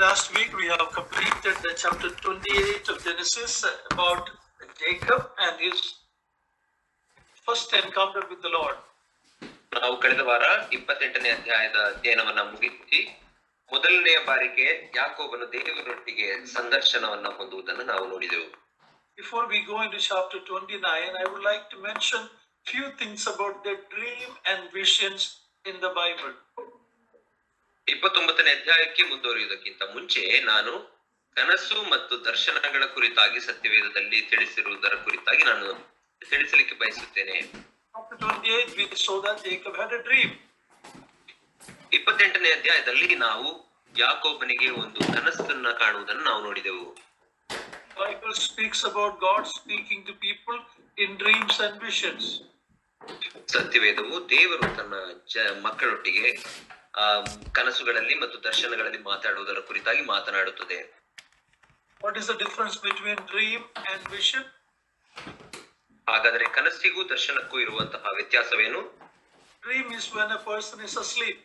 last week we have completed the chapter 28 of Genesis about Jacob and his first encounter with the Lord. ನಾವು ಕಳೆದ ವಾರ 28ನೇ ಅಧ್ಯಾಯದ ಅಧ್ಯಯನವನ್ನ ಮುಗಿಸಿ ಮೊದಲನೆಯ ಬಾರಿಗೆ ಯಾಕೋಬನು ದೇವರೊಟ್ಟಿಗೆ ಸಂದರ್ಶನವನ್ನ ಹೊಂದುವುದನ್ನು ನಾವು ನೋಡಿದೆವು. Before we go into chapter 29, I would like to mention few things about the dream and visions in the Bible. 29ನೇ ಅಧ್ಯಾಯಕ್ಕೆ ಮುಂದುವರಿಯುವುದಕ್ಕಿಂತ ಮುಂಚೆ ನಾನು ಕನಸು ಮತ್ತು ದರ್ಶನಗಳ ಕುರಿತಾಗಿ ಸತ್ಯವೇದದಲ್ಲಿ ತಿಳಿಸಿರುವುದರ ಕುರಿತಾಗಿ ನಾನು ತಿಳಿಸಲಿಕ್ಕೆ ಬಯಸುತ್ತೇನೆ. Chapter 28 we saw that Jacob had a dream. 28ನೇ ಅಧ್ಯಾಯದಲ್ಲಿ ನಾವು ಯಾಕೋಬನಿಗೆ ಒಂದು ಕನಸನ್ನ ಕಾಣುವುದನ್ನು ನಾವು ನೋಡಿದೆವು. Bible speaks about God speaking to people in dreams and visions. ಸತ್ಯವೇದವು ದೇವರು ತನ್ನ ಮಕ್ಕಳೊಟ್ಟಿಗೆ ಕನಸುಗಳಲ್ಲಿ ಮತ್ತು ದರ್ಶನಗಳಲ್ಲಿ ಮಾತಾಡುವುದರ ಕುರಿತಾಗಿ ಮಾತನಾಡುತ್ತದೆ. What is the difference between dream and vision? ಹಾಗಾದರೆ ಕನಸಿಗೂ ದರ್ಶನಕ್ಕೂ ಇರುವಂತಹ ವ್ಯತ್ಯಾಸವೇನು? Dream is when a person is asleep.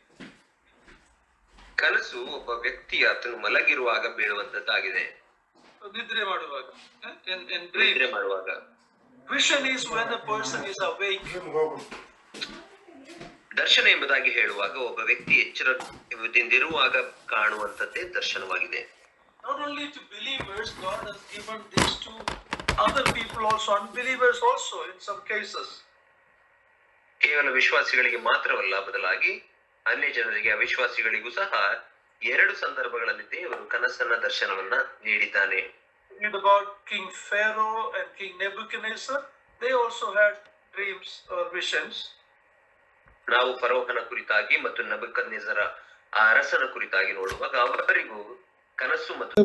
ಕನಸು ಒಬ್ಬ ವ್ಯಕ್ತಿ ಆತನು ಮಲಗಿರುವಾಗ ಬೀಳುವಂತದ್ದಾಗಿದೆ. ನಿದ್ರೆ ಮಾಡುವಾಗ. ನಿದ್ರೆ ಮಾಡುವಾಗ. Vision is when a person is awake. ದರ್ಶನ ಎಂಬುದಾಗಿ ಹೇಳುವಾಗ ಒಬ್ಬ ವ್ಯಕ್ತಿ ಎಚ್ಚರದಿಂದಿರುವಾಗ ಕಾಣುವಂತದ್ದೇ ದರ್ಶನವಾಗಿದೆ. Not only to believers, God has given this to other people also, unbelievers also in some cases. ಕೇವಲ ವಿಶ್ವಾಸಿಗಳಿಗೆ ಮಾತ್ರವಲ್ಲ, ಬದಲಾಗಿ ಅನ್ಯ ಜನರಿಗೆ ಅವಿಶ್ವಾಸಿಗಳಿಗೂ ಸಹ ಎರಡು ಸಂದರ್ಭಗಳಲ್ಲಿ ದೇವರು ಕನಸನ್ನ ದರ್ಶನವನ್ನ ನೀಡಿದ್ದಾನೆ. Read about King Pharaoh and King Nebuchadnezzar. They also had dreams or visions. ನಾವು ಫರೋಹನ ಕುರಿತಾಗಿ ಮತ್ತು ನೆಬೂಕದ್ನೆಚ್ಚರ ಆ ಅರಸನ ಕುರಿತಾಗಿ ನೋಡುವಾಗ ಅವರಿಗೂ ಕನಸು ಮತ್ತು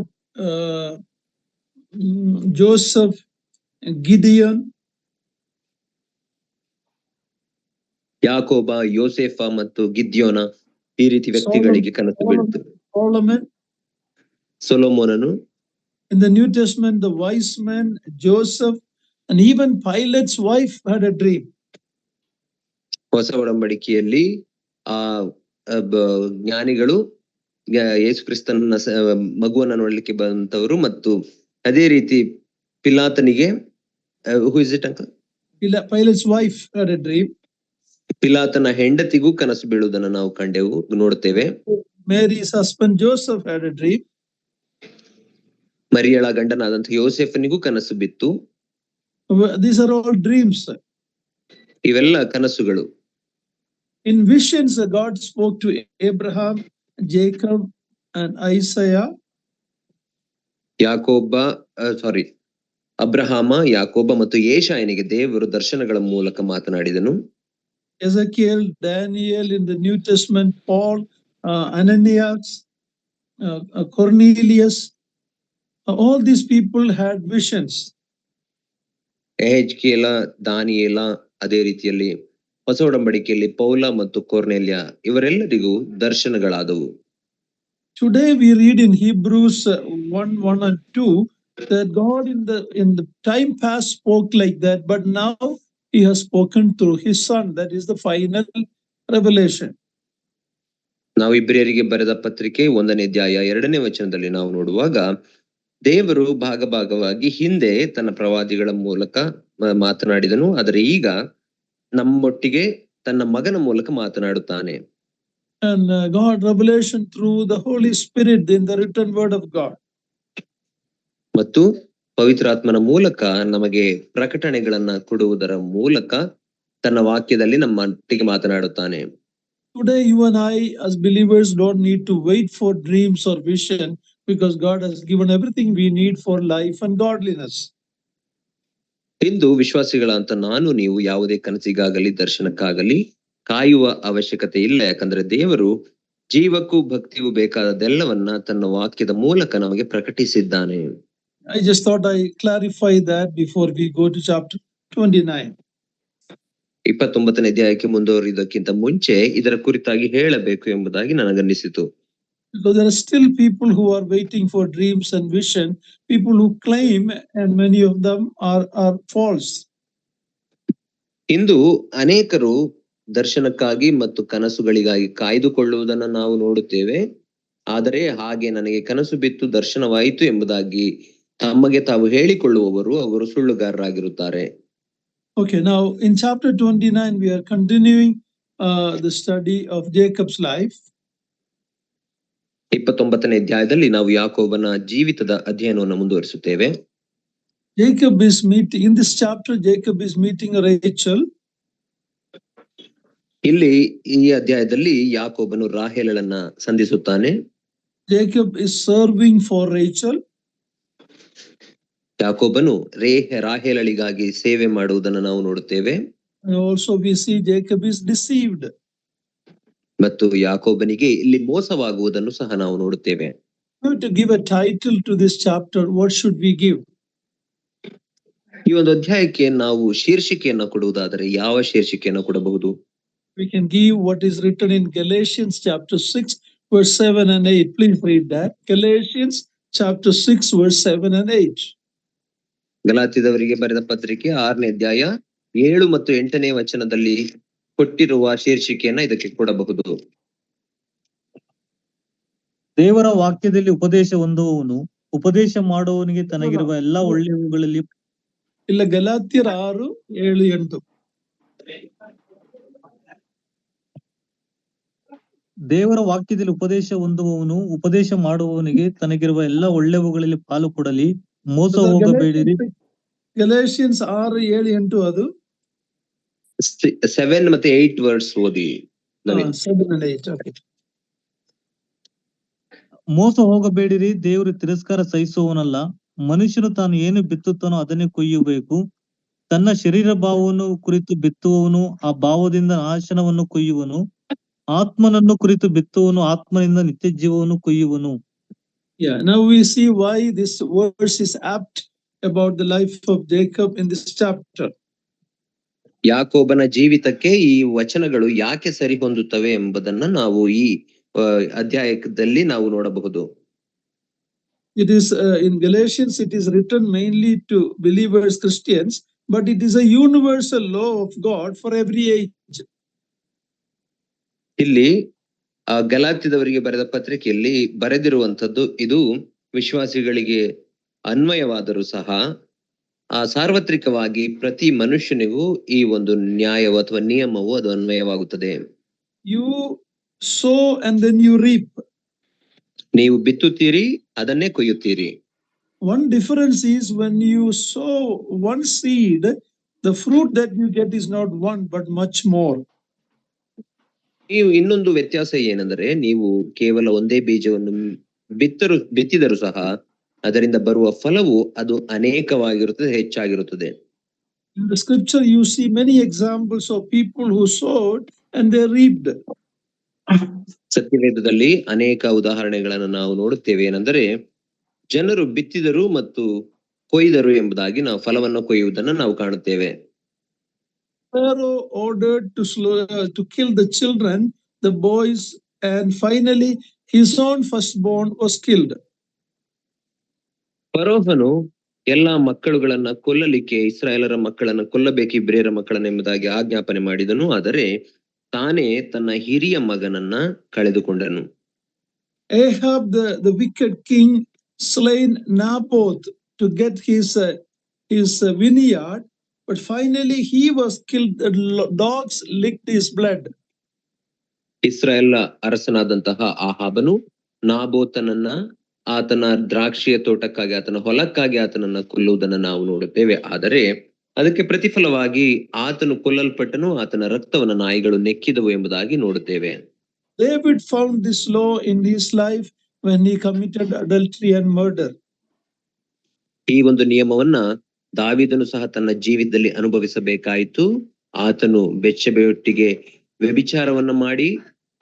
ಜೋಸೆಫ್, ಗಿಡಿಯೋನ್, ಯಾಕೋಬ, ಯೋಸೇಫ ಮತ್ತು ಗಿದ್ಯೋನ ಈ ರೀತಿ ವ್ಯಕ್ತಿಗಳಿಗೆ ಕನಸು ಬೀಳುತ್ತೆ. ಸೊಲೊಮೋನನು. In the New Testament, the wise men, Joseph, and even Pilate's wife had a dream. ಹೊಸ ಒಡಂಬಡಿಕೆಯಲ್ಲಿ ಆ ಜ್ಞಾನಿಗಳು ಯೇಸು ಕ್ರಿಸ್ತನ ಮಗುವನ್ನ ನೋಡ್ಲಿಕ್ಕೆ ಬಂದವರು ಮತ್ತು ಅದೇ ರೀತಿ ಪಿಲಾತನಿಗೆ who is it uncle? Pilate's wife had a dream. ಪಿಲಾತನ ಹೆಂಡತಿಗೂ ಕನಸು ಬೀಳುವುದನ್ನು ನಾವು ನೋಡುತ್ತೇವೆ. Mary's husband Joseph had a dream. ಮರಿಯಳ ಗಂಡನಾದಂತ ಯೋಸೇಫನಿಗೂ ಕನಸು ಬಿತ್ತು. These are all dreams. ಇವೆಲ್ಲ ಕನಸುಗಳು. In visions, God spoke to Abraham, Jacob, and Isaiah. Abraham, ಯಾಕೋಬ ಮತ್ತು ಯೆಶಾಯನಿಗೆ ದೇವರು ದರ್ಶನಗಳ ಮೂಲಕ ಮಾತನಾಡಿದನು. Ezekiel, Daniel in the New Testament, Paul, Ananias, Cornelius, all these people had visions. ಎಹೆಜ್ಕೇಲ, ದಾನಿಯೇಲ, ಅದೇ ರೀತಿಯಲ್ಲಿ ಹೊಸ ಒಡಂಬಡಿಕೆಯಲ್ಲಿ ಪೌಲ ಮತ್ತು ಕೊರ್ನೆಲ್ಯ ಇವರೆಲ್ಲರಿಗೂ ದರ್ಶನಗಳಾದವು. Today we read in Hebrews 1:1 and 2 that God in the time past spoke like that, but now he has spoken through his son. That is the final revelation. ನಾವು ಇಬ್ರಿಯರಿಗೆ ಬರೆದ ಪತ್ರಿಕೆ 1ನೇ ಅಧ್ಯಾಯ 2ನೇ ವಚನದಲ್ಲಿ ನಾವು ನೋಡುವಾಗ ದೇವರು ಭಾಗವಾಗಿ ಹಿಂದೆ ತನ್ನ ಪ್ರವಾದಿಗಳ ಮೂಲಕ ಮಾತನಾಡಿದನು, ಆದರೆ ಈಗ ನಮ್ಮೊಟ್ಟಿಗೆ ತನ್ನ ಮಗನ ಮೂಲಕ ಮಾತನಾಡುತ್ತಾನೆ. And God revelation through the Holy Spirit in the written word of God. ಮತ್ತು ಪವಿತ್ರಾತ್ಮನ ಮೂಲಕ ನಮಗೆ ಪ್ರಕಟಣೆಗಳನ್ನ ಕೊಡುವುದರ ಮೂಲಕ ತನ್ನ ವಾಕ್ಯದಲ್ಲಿ ನಮ್ಮೊಟ್ಟಿಗೆ ಮಾತನಾಡುತ್ತಾನೆ. Today you and I as believers don't need to wait for dreams or vision because God has given everything we need for life and godliness. ಇಂದು ವಿಶ್ವಾಸಿಗಳಂತ ನಾನು ನೀವು ಯಾವುದೇ ಕನಸಿಗಾಗಲಿ ದರ್ಶನಕ್ಕಾಗಲಿ ಕಾಯುವ ಅವಶ್ಯಕತೆ ಇಲ್ಲ, ಯಾಕಂದ್ರೆ ದೇವರು ಜೀವಕ್ಕೂ ಭಕ್ತಿಗೂ ಬೇಕಾದದೆಲ್ಲವನ್ನ ತನ್ನ ವಾಕ್ಯದ ಮೂಲಕ ನಮಗೆ ಪ್ರಕಟಿಸಿದ್ದಾನೆ. I just thought I clarify that before we go to chapter 29. 29ನೇ ಅಧ್ಯಾಯಕ್ಕೆ ಮುಂದುವರಿಯುವುದಕ್ಕಿಂತ ಮುಂಚೆ ಇದರ ಕುರಿತಾಗಿ ಹೇಳಬೇಕು ಎಂಬುದಾಗಿ ನನಗನ್ನಿಸಿತು. Because there are still people who are waiting for dreams and vision, people who claim, and many of them are false. ಇಂದು ಅನೇಕರು ದರ್ಶನಕ್ಕಾಗಿ ಮತ್ತು ಕನಸುಗಳಿಗಾಗಿ ಕಾಯ್ದುಕೊಳ್ಳುವುದನ್ನು ನಾವು ನೋಡುತ್ತೇವೆ. ಆದರೆ ಹಾಗೆ ನನಗೆ ಕನಸು ಬಿತ್ತು ದರ್ಶನವಾಯಿತು ಎಂಬುದಾಗಿ ತಮಗೆ ತಾವು ಹೇಳಿಕೊಳ್ಳುವವರು ಅವರು ಸುಳ್ಳುಗಾರರಾಗಿರುತ್ತಾರೆ. Okay, now in chapter 29, we are continuing the study of Jacob's life. 29ನೇ ಅಧ್ಯಾಯದಲ್ಲಿ ನಾವು ಯಾಕೋಬನ ಜೀವಿತದ ಅಧ್ಯಯನವನ್ನು ಮುಂದುವರಿಸುತ್ತೇವೆ. Jacob is meeting, in this chapter, Jacob is meeting Rachel. ಇಲ್ಲಿ ಈ ಅಧ್ಯಾಯದಲ್ಲಿ ಯಾಕೋಬನು ರಾಹೇಲಳನ್ನ ಸಂಧಿಸುತ್ತಾನೆ. Jacob is serving for Rachel. ಯಾಕೋಬನು ರಾಹೇಲಳಿಗಾಗಿ ಸೇವೆ ಮಾಡುವುದನ್ನು ನಾವು ನೋಡುತ್ತೇವೆ. And also we see Jacob is deceived. ಮತ್ತು ಯಾಕೋಬನಿಗೆ ಇಲ್ಲಿ ಮೋಸವಾಗುವುದನ್ನು ಸಹ ನಾವು ನೋಡುತ್ತೇವೆ. To give a title to this chapter, what should we give? ಈ ಒಂದು ಅಧ್ಯಾಯಕ್ಕೆ ನಾವು ಶೀರ್ಷಿಕೆಯನ್ನು ಕೊಡುವುದಾದರೆ ಯಾವ ಶೀರ್ಷಿಕೆಯನ್ನು ಕೊಡಬಹುದು? We can give what is written in Galatians chapter 6 verse 7 and 8. Please read that. Galatians chapter 6 verse 7 and 8. ಗಲಾತ್ಯದವರಿಗೆ ಬರೆದ ಪತ್ರಿಕೆ 6ನೇ ಅಧ್ಯಾಯ 7 ಮತ್ತು 8ನೇ ವಚನದಲ್ಲಿ ಕೊಟ್ಟಿರುವ ಶೀರ್ಷಿಕೆಯನ್ನ ಇದಕ್ಕೆ ಕೊಡಬಹುದು. ದೇವರ ವಾಕ್ಯದಲ್ಲಿ ಉಪದೇಶ ಹೊಂದುವವನು ಉಪದೇಶ ಮಾಡುವವನಿಗೆ ತನಗಿರುವ ಎಲ್ಲಾ ಒಳ್ಳೆಯವುಗಳಲ್ಲಿ ಇಲ್ಲ, ಗಲಾತ್ಯರ 6, 7, 8. ದೇವರ ವಾಕ್ಯದಲ್ಲಿ ಉಪದೇಶ ಹೊಂದುವವನು ಉಪದೇಶ ಮಾಡುವವನಿಗೆ ತನಗಿರುವ ಎಲ್ಲಾ ಒಳ್ಳೆಯವುಗಳಲ್ಲಿ ಪಾಲು ಕೊಡಲಿ, ಮೋಸ ಹೋಗಬೇಡಿರಿ. Galatians 6, 7, 8 ಅದು 7 ಮತ್ತೆ 8 ವರ್ಡ್ಸ್ ಓದಿ. 7 and 8. Okay. ಮೋಸ ಹೋಗಬೇಡಿರಿ, ದೇವರು ತಿರಸ್ಕಾರ ಸಹಿಸುವವನಲ್ಲ. ಮನುಷ್ಯನು ತಾನು ಏನು ಬಿತ್ತುತ್ತಾನೋ ಅದನ್ನೇ ಕೊಯ್ಯಬೇಕು. ತನ್ನ ಶರೀರ ಭಾವವನ್ನು ಕುರಿತು ಬಿತ್ತುವವನು ಆ ಭಾವದಿಂದ ನಾಶನವನ್ನು ಕೊಯ್ಯುವನು. ಆತ್ಮನನ್ನು ಕುರಿತು ಬಿತ್ತುವವನು ಆತ್ಮನಿಂದ ನಿತ್ಯ ಜೀವವನ್ನು ಕೊಯ್ಯುವನು. Yeah, now we see why this verse is apt about the life of Jacob in this chapter. ಯಾಕೋಬನ ಜೀವಿತಕ್ಕೆ ಈ ವಚನಗಳು ಯಾಕೆ ಸರಿ ಹೊಂದುತ್ತವೆ ಎಂಬುದನ್ನ ನಾವು ಈ ಅಧ್ಯಾಯದಲ್ಲಿ ನಾವು ನೋಡಬಹುದು. It is in Galatians, it is written mainly to believers, Christians, but it is a universal law of God for every age. ಇಲ್ಲಿ ಗಲಾತ್ಯದವರಿಗೆ ಬರೆದ ಪತ್ರಿಕೆಯಲ್ಲಿ ಬರೆದಿರುವಂತದ್ದು ಇದು ವಿಶ್ವಾಸಿಗಳಿಗೆ ಅನ್ವಯವಾದರೂ ಸಹ ಸಾರ್ವತ್ರಿಕವಾಗಿ ಪ್ರತಿ ಮನುಷ್ಯನಿಗೂ ಈ ಒಂದು ನ್ಯಾಯವು ಅಥವಾ ನಿಯಮವು ಅದು ಅನ್ವಯವಾಗುತ್ತದೆ. You sow and then you reap. ನೀವು ಬಿತ್ತುತ್ತೀರಿ, ಅದನ್ನೇ ಕೊಯ್ಯುತ್ತೀರಿ. One difference is when you sow one seed, the fruit that you get is not one but much more. ನೀವು ಇನ್ನೊಂದು ವ್ಯತ್ಯಾಸ ಏನೆಂದರೆ ನೀವು ಕೇವಲ ಒಂದೇ ಬೀಜವನ್ನು ಬಿತ್ತಿದರೂ ಸಹ ಅದರಿಂದ ಬರುವ ಫಲವು ಅದು ಅನೇಕವಾಗಿರುತ್ತದೆ, ಹೆಚ್ಚಾಗಿರುತ್ತದೆ. In the scripture you see many examples of people who sowed and they reaped. ಸತ್ಯವೇದದಲ್ಲಿ ಅನೇಕ ಉದಾಹರಣೆಗಳನ್ನು ನಾವು ನೋಡುತ್ತೇವೆ. ಏನೆಂದರೆ ಜನರು ಬಿತ್ತಿದರು ಮತ್ತು ಕೊಯ್ದರು ಎಂಬುದಾಗಿ ನಾವು ಫಲವನ್ನು ಕೊಯ್ಯುವುದನ್ನು ನಾವು ಕಾಣುತ್ತೇವೆ. Pharaoh ordered to kill the children, the boys, and finally his own firstborn was killed. ಫರೋಹನು ಎಲ್ಲಾ ಮಕ್ಕಳುಗಳನ್ನ ಕೊಲ್ಲಲಿಕ್ಕೆ ಇಸ್ರಾಯೇಲರ ಮಕ್ಕಳನ್ನ ಕೊಲ್ಲಬೇಕು, ಇಬ್ರಿಯರ ಮಕ್ಕಳನ್ನ ಎಂಬುದಾಗಿ ಆಜ್ಞಾಪನೆ ಮಾಡಿದನು. ಆದರೆ ತಾನೇ ತನ್ನ ಹಿರಿಯ ಮಗನನ್ನ ಕಳೆದುಕೊಂಡನು. Ahab, the wicked king, slain Naboth to get his vineyard, but finally he was killed. The dogs licked his blood. Israel ಅರಸನಾದಂತಹ ಆಹಾಬನು ನಾಬೋತನನ್ನ ಆತನ ದ್ರಾಕ್ಷಿಯ ತೋಟಕ್ಕಾಗಿ ಆತನ ಹೊಲಕ್ಕಾಗಿ ಆತನನ್ನ ಕೊಲ್ಲುವುದನ್ನು ನಾವು ನೋಡುತ್ತೇವೆ. ಆದರೆ ಅದಕ್ಕೆ ಪ್ರತಿಫಲವಾಗಿ ಆತನು ಕೊಲ್ಲಲ್ಪಟ್ಟನು, ಆತನ ರಕ್ತವನ್ನು ನಾಯಿಗಳು ನೆಕ್ಕಿದವು ಎಂಬುದಾಗಿ ನೋಡುತ್ತೇವೆ. David found this law in his life when he committed adultery and murder. ಈ ಒಂದು ನಿಯಮವನ್ನ ದಾವೀದನು ಸಹ ತನ್ನ ಜೀವಿತದಲ್ಲಿ ಅನುಭವಿಸಬೇಕಾಯಿತು. ಆತನು ಬೆಚ್ಚಬೆಯೊಟ್ಟಿಗೆ ವ್ಯಭಿಚಾರವನ್ನ ಮಾಡಿ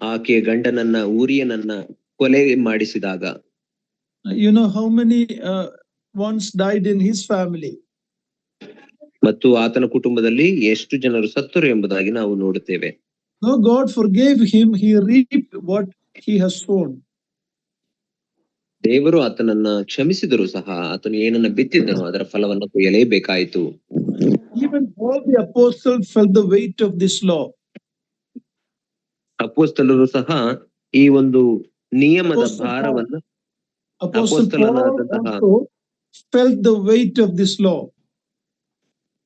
ಆಕೆಯ ಗಂಡನನ್ನ ಊರಿಯನನ್ನ ಕೊಲೆ ಮಾಡಿಸಿದಾಗ. You know how many ones died in his family. ಮತ್ತು ಆತನ ಕುಟುಂಬದಲ್ಲಿ ಎಷ್ಟು ಜನರು ಸತ್ತರು ಎಂಬುದಾಗಿ ನಾವು ನೋಡುತ್ತೇವೆ. No, God forgave him. He reaped what he has sown. ದೇವರು ಆತನನ್ನ ಕ್ಷಮಿಸಿದರೂ ಸಹ ಆತನು ಏನನ್ನ ಬಿತ್ತಿದ್ದನೋ ಅದರ ಫಲವನ್ನು ಕೊಯ್ಯಲೇಬೇಕಾಯಿತು. Even all the apostles felt the weight of this law. ಅಪೊಸ್ತಲರು ಸಹ ಈ ಒಂದು ನಿಯಮದ Apostle Paul, ಭಾರವನ್ನ Apostle Paul ಅಪೊಸ್ತಲನಾದಂತಹ also felt the weight of this law.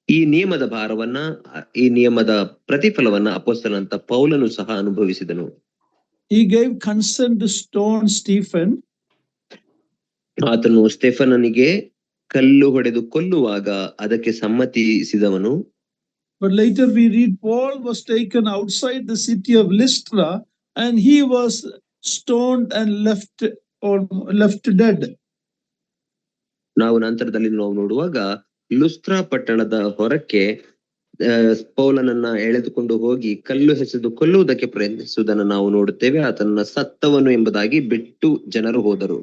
ಈ ನಿಯಮದ ಭಾರವನ್ನ, ಈ ನಿಯಮದ ಪ್ರತಿಫಲವನ್ನ ಅಪೊಸ್ತಲನಂತ ಪೌಲನು ಸಹ ಅನುಭವಿಸಿದನು. He gave consent to stone Stephen. ಆತನು ಸ್ಟೆಫನನಿಗೆ ಕಲ್ಲು ಹೊಡೆದು ಕೊಲ್ಲುವಾಗ ಅದಕ್ಕೆ ಸಮ್ಮತಿಸಿದವನು. But later we read Paul was taken outside the city of Lystra and he was stoned and left dead. ನಾವು ನಂತರದಲ್ಲಿ ನಾವು ನೋಡುವಾಗ ಲುಸ್ತ್ರಾ ಪಟ್ಟಣದ ಹೊರಕ್ಕೆ ಪೌಲನನ್ನ ಎಳೆದುಕೊಂಡು ಹೋಗಿ ಕಲ್ಲು ಎಸೆದು ಕೊಲ್ಲುವುದಕ್ಕೆ ಪ್ರಯತ್ನಿಸುವುದನ್ನು ನಾವು ನೋಡುತ್ತೇವೆ. ಆತನನ್ನ ಸತ್ತವನು ಎಂಬುದಾಗಿ ಬಿಟ್ಟು ಜನರು ಹೋದರು.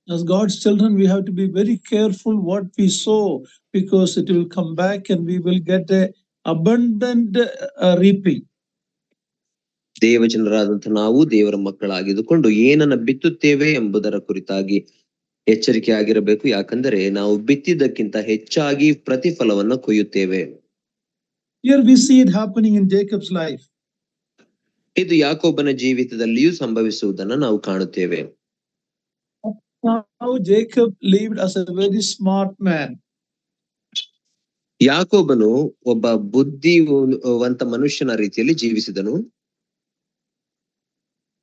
As God's children, we have to be very careful what we sow, because it will come back and we will get a abundant reaping. ದೇವಜನರಾದಂತಹ ನಾವು ದೇವರ ಮಕ್ಕಳಾಗಿದ್ದುಕೊಂಡು ಏನನ್ನ ಬಿತ್ತುತ್ತೇವೆ ಎಂಬುದರ ಕುರಿತಾಗಿ ಎಚ್ಚರಿಕೆ ಆಗಿರಬೇಕು. ಯಾಕಂದರೆ ನಾವು ಬಿತ್ತಿದ್ದಕ್ಕಿಂತ ಹೆಚ್ಚಾಗಿ ಪ್ರತಿಫಲವನ್ನ ಕೊಯ್ಯುತ್ತೇವೆ. Here we see it happening in Jacob's life. ಇದು ಯಾಕೋಬನ ಜೀವಿತದಲ್ಲಿಯೂ ಸಂಭವಿಸುವುದನ್ನು ನಾವು ಕಾಣುತ್ತೇವೆ. Now Jacob lived as a very smart man. ಯಾಕೋಬನು ಒಬ್ಬ ಬುದ್ಧಿವಂತ ಮನುಷ್ಯನ ರೀತಿಯಲ್ಲಿ ಜೀವಿಸಿದನು.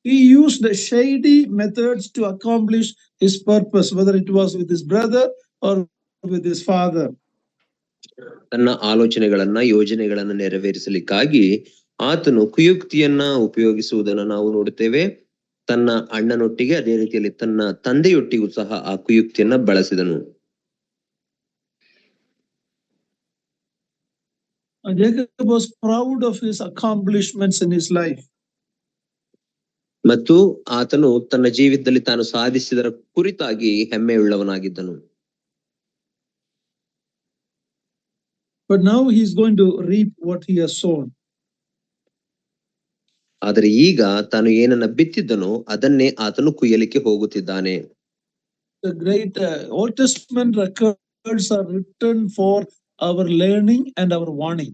He used the shady methods to accomplish his purpose, whether it was with his brother or with his father. ತನ್ನ ಆಲೋಚನೆಗಳನ್ನ, ಯೋಜನೆಗಳನ್ನ ನೆರವೇರಿಸಲಿಕ್ಕಾಗಿ ಆತನು ಕುಯುಕ್ತಿಯನ್ನ ಉಪಯೋಗಿಸುವುದನ್ನು ನಾವು ನೋಡುತ್ತೇವೆ. ತನ್ನ ಅಣ್ಣನೊಟ್ಟಿಗೆ, ಅದೇ ರೀತಿಯಲ್ಲಿ ತನ್ನ ತಂದೆಯೊಟ್ಟಿಗೂ ಸಹ ಆ ಕುಯುಕ್ತಿಯನ್ನ ಬಳಸಿದನು. Jacob was proud of his accomplishments in his life. ಮತ್ತು ಆತನು ತನ್ನ ಜೀವಿತದಲ್ಲಿ ತಾನು ಸಾಧಿಸಿದರ ಕುರಿತಾಗಿ ಹೆಮ್ಮೆಯುಳ್ಳವನಾಗಿದ್ದನು. But now he is going to reap what he has sown. ಆದರೆ ಈಗ ತಾನು ಏನನ್ನ ಬಿತ್ತಿದ್ದನೋ ಅದನ್ನೇ ಆತನು ಕುಯ್ಯಲಿಕ್ಕೆ ಹೋಗುತ್ತಿದ್ದಾನೆ. The great Old Testament records are written for our learning and our warning.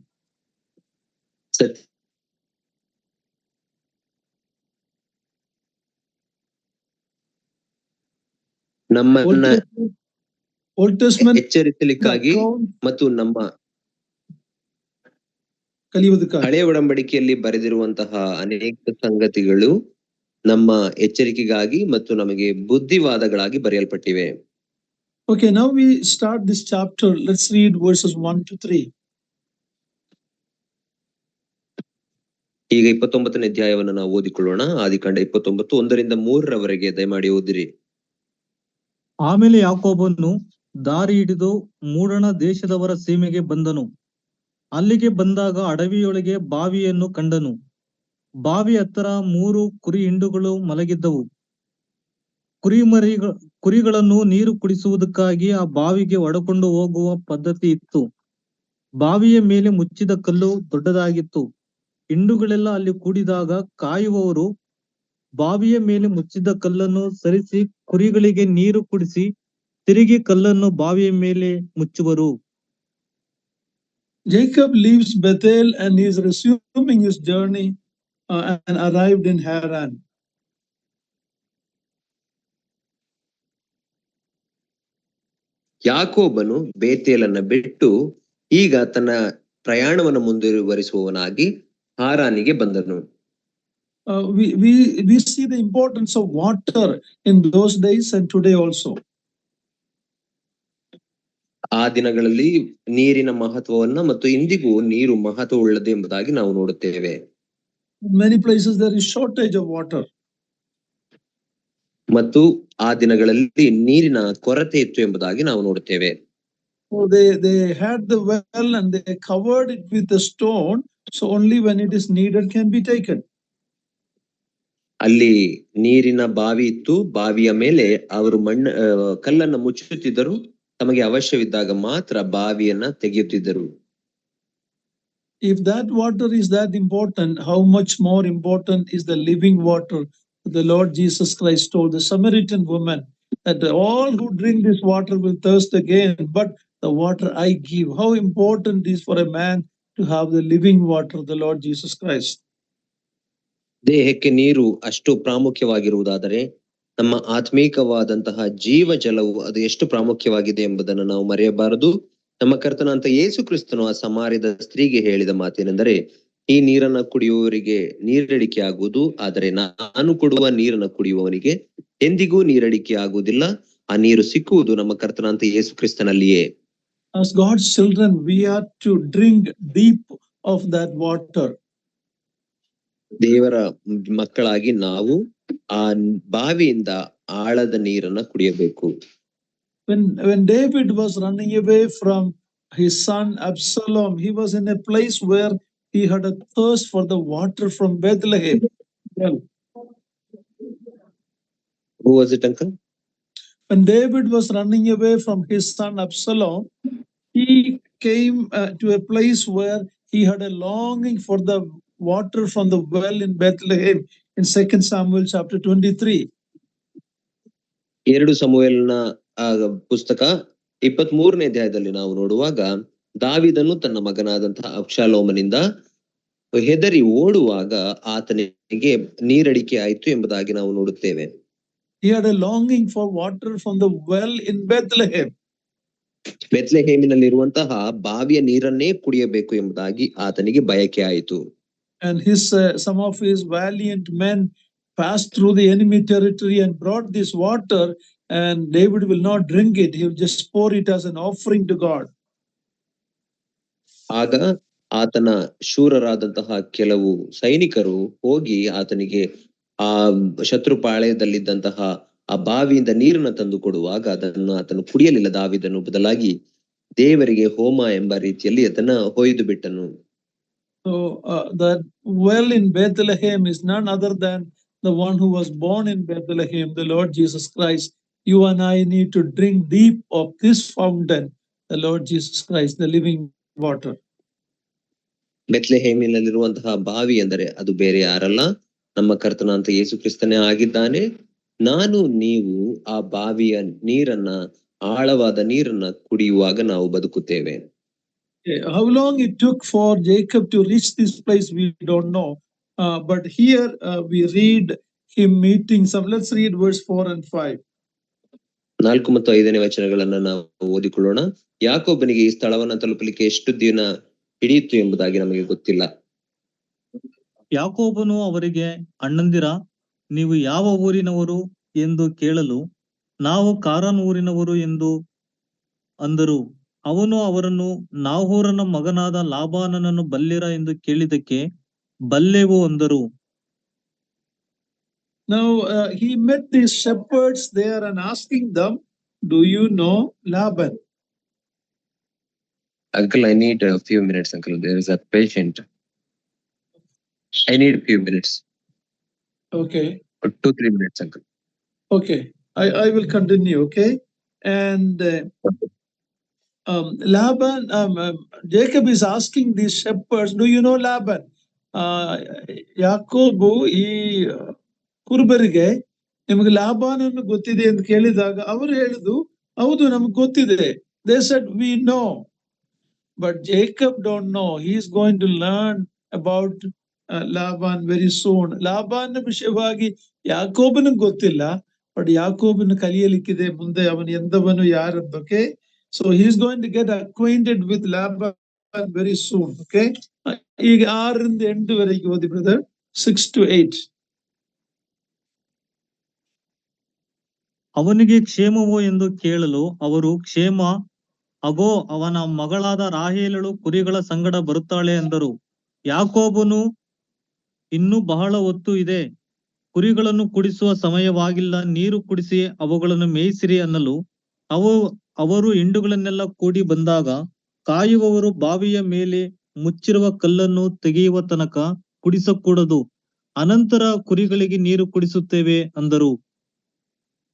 ನಮ್ಮನ್ನ Old Testament ಎಚ್ಚರಿಸಲಿಕ್ಕಾಗಿ ಮತ್ತು ನಮ್ಮ ಹಳೆಯ ಒಡಂಬಡಿಕೆಯಲ್ಲಿ ಬರೆದಿರುವಂತಹ ಅನೇಕ ಸಂಗತಿಗಳು ನಮ್ಮ ಎಚ್ಚರಿಕೆಗಾಗಿ ಮತ್ತು ನಮಗೆ ಬುದ್ಧಿವಾದಗಳಾಗಿ ಬರೆಯಲ್ಪಟ್ಟಿವೆ. Okay, now we start this chapter. Let's read verses 1 to 3. ಈಗ 29ನೇ ಅಧ್ಯಾಯವನ್ನು ನಾವು ಓದಿಕೊಳ್ಳೋಣ. ಆದಿಕಾಂಡ 29 1ರಿಂದ 3ರವರೆಗೆ ದಯಮಾಡಿ ಓದಿರಿ. ಆಮೇಲೆ ಯಾಕೋಬನು ದಾರಿ ಹಿಡಿದು ಮೂಡಣ ದೇಶದವರ ಸೀಮೆಗೆ ಬಂದನು. ಅಲ್ಲಿಗೆ ಬಂದಾಗ ಅಡವಿಯೊಳಗೆ ಬಾವಿಯನ್ನು ಕಂಡನು. ಬಾವಿ ಹತ್ತಿರ 3 ಕುರಿ ಹಿಂಡುಗಳು ಮಲಗಿದ್ದವು. ಕುರಿಗಳನ್ನು ನೀರು ಕುಡಿಸುವುದಕ್ಕಾಗಿ ಆ ಬಾವಿಗೆ ಒಡಕೊಂಡು ಹೋಗುವ ಪದ್ಧತಿ ಇತ್ತು. ಬಾವಿಯ ಮೇಲೆ ಮುಚ್ಚಿದ ಕಲ್ಲು ದೊಡ್ಡದಾಗಿತ್ತು. ಹಿಂಡುಗಳೆಲ್ಲ ಅಲ್ಲಿ ಕೂಡಿದಾಗ ಕಾಯುವವರು ಬಾವಿಯ ಮೇಲೆ ಮುಚ್ಚಿದ ಕಲ್ಲನ್ನು ಸರಿಸಿ ಕುರಿಗಳಿಗೆ ನೀರು ಕುಡಿಸಿ ತಿರುಗಿ ಕಲ್ಲನ್ನು ಬಾವಿಯ ಮೇಲೆ ಮುಚ್ಚುವರು. Jacob leaves Bethel and he is resuming his journey and arrived in Haran. ಯಾಕೋಬನು ಬೇತೇಲನ್ನ ಬಿಟ್ಟು ಈಗ ತನ್ನ ಪ್ರಯಾಣವನ್ನು ಮುಂದುವರಿಸುವವನಾಗಿ ಹಾರಾನಿಗೆ ಬಂದನು. We see the importance of water in those days and today also. ಆ ದಿನಗಳಲ್ಲಿ ನೀರಿನ ಮಹತ್ವವನ್ನ ಮತ್ತು ಇಂದಿಗೂ ನೀರು ಮಹತ್ವವುಳ್ಳದು ಎಂಬುದಾಗಿ ನಾವು ನೋಡುತ್ತೇವೆ. In many places there is shortage of water. ಮತ್ತು ಆ ದಿನಗಳಲ್ಲಿ ನೀರಿನ ಕೊರತೆ ಇತ್ತು ಎಂಬುದಾಗಿ ನಾವು ನೋಡುತ್ತೇವೆ. So they had the well and they covered it with a stone, so only when it is needed can be taken. ಅಲ್ಲಿ ನೀರಿನ ಬಾವಿ ಇತ್ತು. ಬಾವಿಯ ಮೇಲೆ ಅವರು ಕಲ್ಲನ್ನು ಮುಚ್ಚುತ್ತಿದ್ದರು. ತಮಗೆ ಅವಶ್ಯವಿದ್ದಾಗ ಮಾತ್ರ ಬಾವಿಯನ್ನ ತೆಗೆಯುತ್ತಿದ್ದರು. If that water is that important, how much more important is the living water? The Lord Jesus Christ told the Samaritan woman that all who drink this water will thirst again, but the water I give. How important it is for a man to have the living water, the Lord Jesus Christ. ದೇಹಕ್ಕೆ ನೀರು ಅಷ್ಟು ಪ್ರಾಮುಖ್ಯವಾಗಿರುವುದಾದರೆ ನಮ್ಮ ಆತ್ಮೀಕವಾದಂತಹ ಜೀವ ಜಲವು ಅದು ಎಷ್ಟು ಪ್ರಾಮುಖ್ಯವಾಗಿದೆ ಎಂಬುದನ್ನು ನಾವು ಮರೆಯಬಾರದು. ನಮ್ಮ ಕರ್ತನಾದಂತ ಯೇಸು ಕ್ರಿಸ್ತನು ಆ ಸಮಾರ್ಯದ ಸ್ತ್ರೀಗೆ ಹೇಳಿದ ಮಾತೇನೆಂದರೆ, ಈ ನೀರನ್ನ ಕುಡಿಯುವವರಿಗೆ ನೀರಡಿಕೆ ಆಗುವುದು, ಆದರೆ ನಾನು ಕೊಡುವ ನೀರನ್ನ ಕುಡಿಯುವವನಿಗೆ ಎಂದಿಗೂ ನೀರಡಿಕೆ ಆಗುವುದಿಲ್ಲ. ಆ ನೀರು ಸಿಕ್ಕುವುದು ನಮ್ಮ ಕರ್ತನಾದಂತ ಯೇಸು ಕ್ರಿಸ್ತನಲ್ಲಿಯೇ. As God's children, we are to drink deep of that water. ದೇವರ ಮಕ್ಕಳಾಗಿ ನಾವು ಆ ಬಾವಿಯಿಂದ ಆಳದ ನೀರನ್ನ ಕುಡಿಯಬೇಕು. When David was running away from his son Absalom, he was in a place where he had a thirst for the water from Bethlehem. Well, Who was it, uncle? when David was running away from his son Absalom, he came to a place where he had a longing for the water from the well in Bethlehem in 2 Samuel chapter 23. 2 ಸಮುವೇಲನ ಪುಸ್ತಕ 23ನೇ ಅಧ್ಯಾಯದಲ್ಲಿ ನಾವು ನೋಡುವಾಗ ದಾವೀದನು ತನ್ನ ಮಗನಾದಂತಹ ಅಬ್ಷಾಲೋಮನಿಂದ ಹೆದರಿ ಓಡುವಾಗ ಆತನಿಗೆ ನೀರಡಿಕೆ ಆಯಿತು ಎಂಬುದಾಗಿ ನಾವು ನೋಡುತ್ತೇವೆ. He had a longing for water from the well in Bethlehem. ಬೆತ್ಲೆಹೇಮಿನಲ್ಲಿರುವಂತಹ ಬಾವಿಯ ನೀರನ್ನೇ ಕುಡಿಯಬೇಕು ಎಂಬುದಾಗಿ ಆತನಿಗೆ ಬಯಕೆ ಆಯಿತು. And some of his valiant men passed through the enemy territory and brought this water, and David will not drink it. He will just pour it as an offering to God. ಆಗ ಆತನ ಶೂರರಾದಂತಹ ಕೆಲವು ಸೈನಿಕರು ಹೋಗಿ ಆತನಿಗೆ ಆ ಶತ್ರು ಪಾಳೆಯದಲ್ಲಿದ್ದಂತಹ ಆ ಬಾವಿಯಿಂದ ನೀರನ್ನು ತಂದು ಕೊಡುವಾಗ ಅದನ್ನು ಆತನು ಕುಡಿಯಲಿಲ್ಲ. ದಾವೀದನು ಬದಲಾಗಿ ದೇವರಿಗೆ ಹೋಮ ಎಂಬ ರೀತಿಯಲ್ಲಿ ಅದನ್ನ ಹೊಯ್ದು ಬಿಟ್ಟನು. So the well in Bethlehem is none other than the one who was born in Bethlehem, the Lord Jesus Christ. You and I need to drink deep of this fountain, the Lord Jesus Christ, the living water. ಬೆತ್ಲೆಹೇಮಿನಲ್ಲಿರುವಂತಹ ಬಾವಿ ಎಂದರೆ ಅದು ಬೇರೆ ಯಾರಲ್ಲ, ನಮ್ಮ ಕರ್ತನಾದಂತ ಯೇಸು ಕ್ರಿಸ್ತನೇ ಆಗಿದ್ದಾನೆ. ನಾನು ನೀವು ಆ ಬಾವಿಯ ನೀರನ್ನ, ಆಳವಾದ ನೀರನ್ನ ಕುಡಿಯುವಾಗ ನಾವು ಬದುಕುತ್ತೇವೆ. How long it took for Jacob to reach this place, we don't know. But here we read him meeting some. Let's read verse 4 and 5. 4 ಮತ್ತು 5ನೇ ವಚನಗಳನ್ನ ನಾವು ಓದಿಕೊಳ್ಳೋಣ. ಯಾಕೋಬನಿಗೆ ಈ ಸ್ಥಳವನ್ನ ತಲುಪಲಿಕ್ಕೆ ಎಷ್ಟು ದಿನ ಹಿಡಿಯಿತು ಎಂಬುದಾಗಿ ನಮಗೆ ಗೊತ್ತಿಲ್ಲ. ಯಾಕೋಬನು ಅವರಿಗೆ, ಅಣ್ಣಂದಿರ, ನೀವು ಯಾವ ಊರಿನವರು ಎಂದು ಕೇಳಲು, ನಾವು ಕಾರಾನ್ ಊರಿನವರು ಎಂದು ಅಂದರು. ಅವನು ಅವರನ್ನು, ನಾಹೋರನ ಮಗನಾದ ಲಾಬಾನನನ್ನು ಬಲ್ಲಿರ ಎಂದು ಕೇಳಿದಕ್ಕೆ, ಬಲ್ಲೆವು ಅಂದರು. Now he met these shepherds there and asking them, do you know Laban? Uncle, I need a few minutes, uncle. There is a patient. I need a few minutes. Okay. 2-3 minutes, uncle. Okay. I will continue. Okay. And Laban, Jacob is asking these shepherds, do you know Laban? ಯಾಕೋಬು ಈ ಕುರುಬರಿಗೆ, ನಿಮಗೆ ಲಾಬಾನನ್ನು ಗೊತ್ತಿದೆ ಅಂತ ಕೇಳಿದಾಗ ಅವರು ಹೇಳಿದು, ಹೌದು ನಮ್ಗೆ ಗೊತ್ತಿದೆ. They said, we know. But Jacob don't know. He is going to learn about Laban very soon. ಲಾಬಾನ ವಿಷಯವಾಗಿ ಯಾಕೋಬನಿಗೆ ಗೊತ್ತಿಲ್ಲ, ಬಟ್ ಯಾಕೋಬನ ಕಲಿಯಲಿಕ್ಕಿದೆ ಮುಂದೆ ಅವನು ಎಂದವನು ಯಾರಂತ. Okay, so he is going to get acquainted with Laban very soon. Okay, ಈಗ 6ರಿಂದ 8 ವರೆಗೆ ಓದಿ ಬ್ರದರ್. 6 to 8. ಅವನಿಗೆ ಕ್ಷೇಮವೋ ಎಂದು ಕೇಳಲು ಅವರು, ಕ್ಷೇಮ, ಅಗೋ ಅವನ ಮಗಳಾದ ರಾಹೇಲಳು ಕುರಿಗಳ ಸಂಗಡ ಬರುತ್ತಾಳೆ ಎಂದರು. ಯಾಕೋಬನು, ಇನ್ನೂ ಬಹಳ ಹೊತ್ತು ಇದೆ, ಕುರಿಗಳನ್ನು ಕುಡಿಸುವ ಸಮಯವಾಗಿಲ್ಲ, ನೀರು ಕುಡಿಸಿ ಅವುಗಳನ್ನು ಮೇಯಿಸಿರಿ ಅನ್ನಲು, ಅವರು ಹಿಂಡುಗಳನ್ನೆಲ್ಲ ಕೂಡಿ ಬಂದಾಗ ಕಾಯುವವರು ಬಾವಿಯ ಮೇಲೆ ಮುಚ್ಚಿರುವ ಕಲ್ಲನ್ನು ತೆಗೆಯುವ ತನಕ ಕುಡಿಸಕೂಡದು, ಅನಂತರ ಕುರಿಗಳಿಗೆ ನೀರು ಕುಡಿಸುತ್ತೇವೆ ಅಂದರು.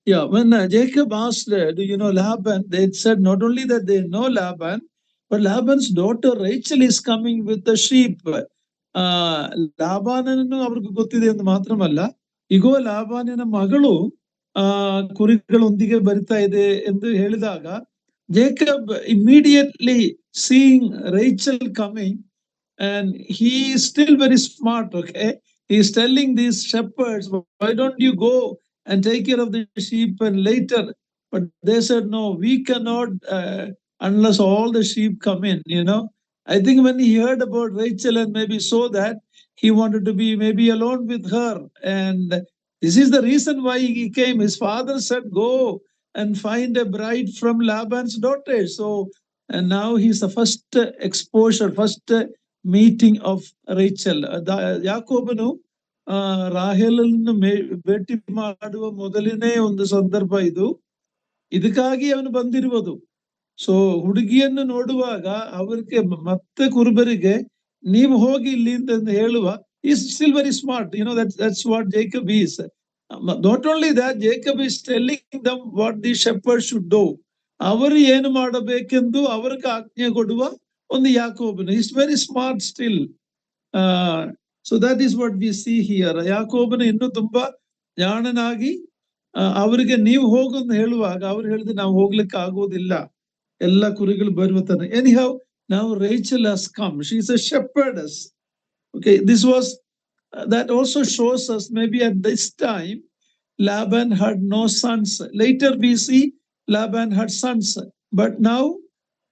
Yeah, when Jacob asked, do you know Laban? They said not only that they know Laban, but Laban's daughter Rachel is coming with the sheep. ಲಾಬಾನನನ್ನು ಅವ್ರಿಗೆ ಗೊತ್ತಿದೆ ಎಂದು ಮಾತ್ರಮಲ್ಲ, ಈಗೋ ಲಾಬಾನನ ಮಗಳು ಕುರಿಗಳೊಂದಿಗೆ ಬರಿತಾ ಇದೆ ಎಂದು ಹೇಳಿದಾಗ, Jacob immediately seeing Rachel coming, and he is still very smart. Okay, he is telling these shepherds, why don't you go and take care of the sheep. And later, but they said, no, we cannot unless all the sheep come in, you know. I think when he heard about Rachel and maybe saw that, he wanted to be maybe alone with her. And this is the reason why he came. His father said, go and find a bride from Laban's daughters. So, and now he's the first exposure, first meeting of Rachel. ಯಾಕೋಬನು ರಾಹೇಲನ್ನು ಭೇಟಿ ಮಾಡುವ ಮೊದಲನೇ ಒಂದು ಸಂದರ್ಭ ಇದು. ಇದಕ್ಕಾಗಿ ಅವನು ಬಂದಿರುವುದು. ಸೊ ಹುಡುಗಿಯನ್ನು ನೋಡುವಾಗ ಅವರಿಗೆ ಮತ್ತೆ ಕುರುಬರಿಗೆ ನೀವು ಹೋಗಿ ಇಲ್ಲಿ ಅಂತ ಹೇಳುವ, is still very smart, you know, that's what Jacob is. Not only that, Jacob is telling them what the shepherd should do. ಅವರು ಏನು ಮಾಡಬೇಕೆಂದು ಅವರಿಗೆ ಆಜ್ಞೆ ಕೊಡುವ ಒಂದು ಯಾಕೋಬನು. He's very smart still. So that is what we see here. ಯಾಕೋಬನು ಇನ್ನೂ ತುಂಬಾ ಜಾಣನಾಗಿ ಅವರಿಗೆ ನೀವು ಹೋಗು ಹೇಳುವಾಗ ಅವ್ರು ಹೇಳಿದ್ರೆ ನಾವು ಹೋಗ್ಲಿಕ್ಕೆ ಆಗೋದಿಲ್ಲ, ಎಲ್ಲ ಕುರಿಗಳು ಬರುತ್ತಾನೆ. Anyhow, now Rachel has come. She's a shepherdess. Okay, this was that also shows us maybe at this time Laban had no sons. Later we see Laban had sons, but now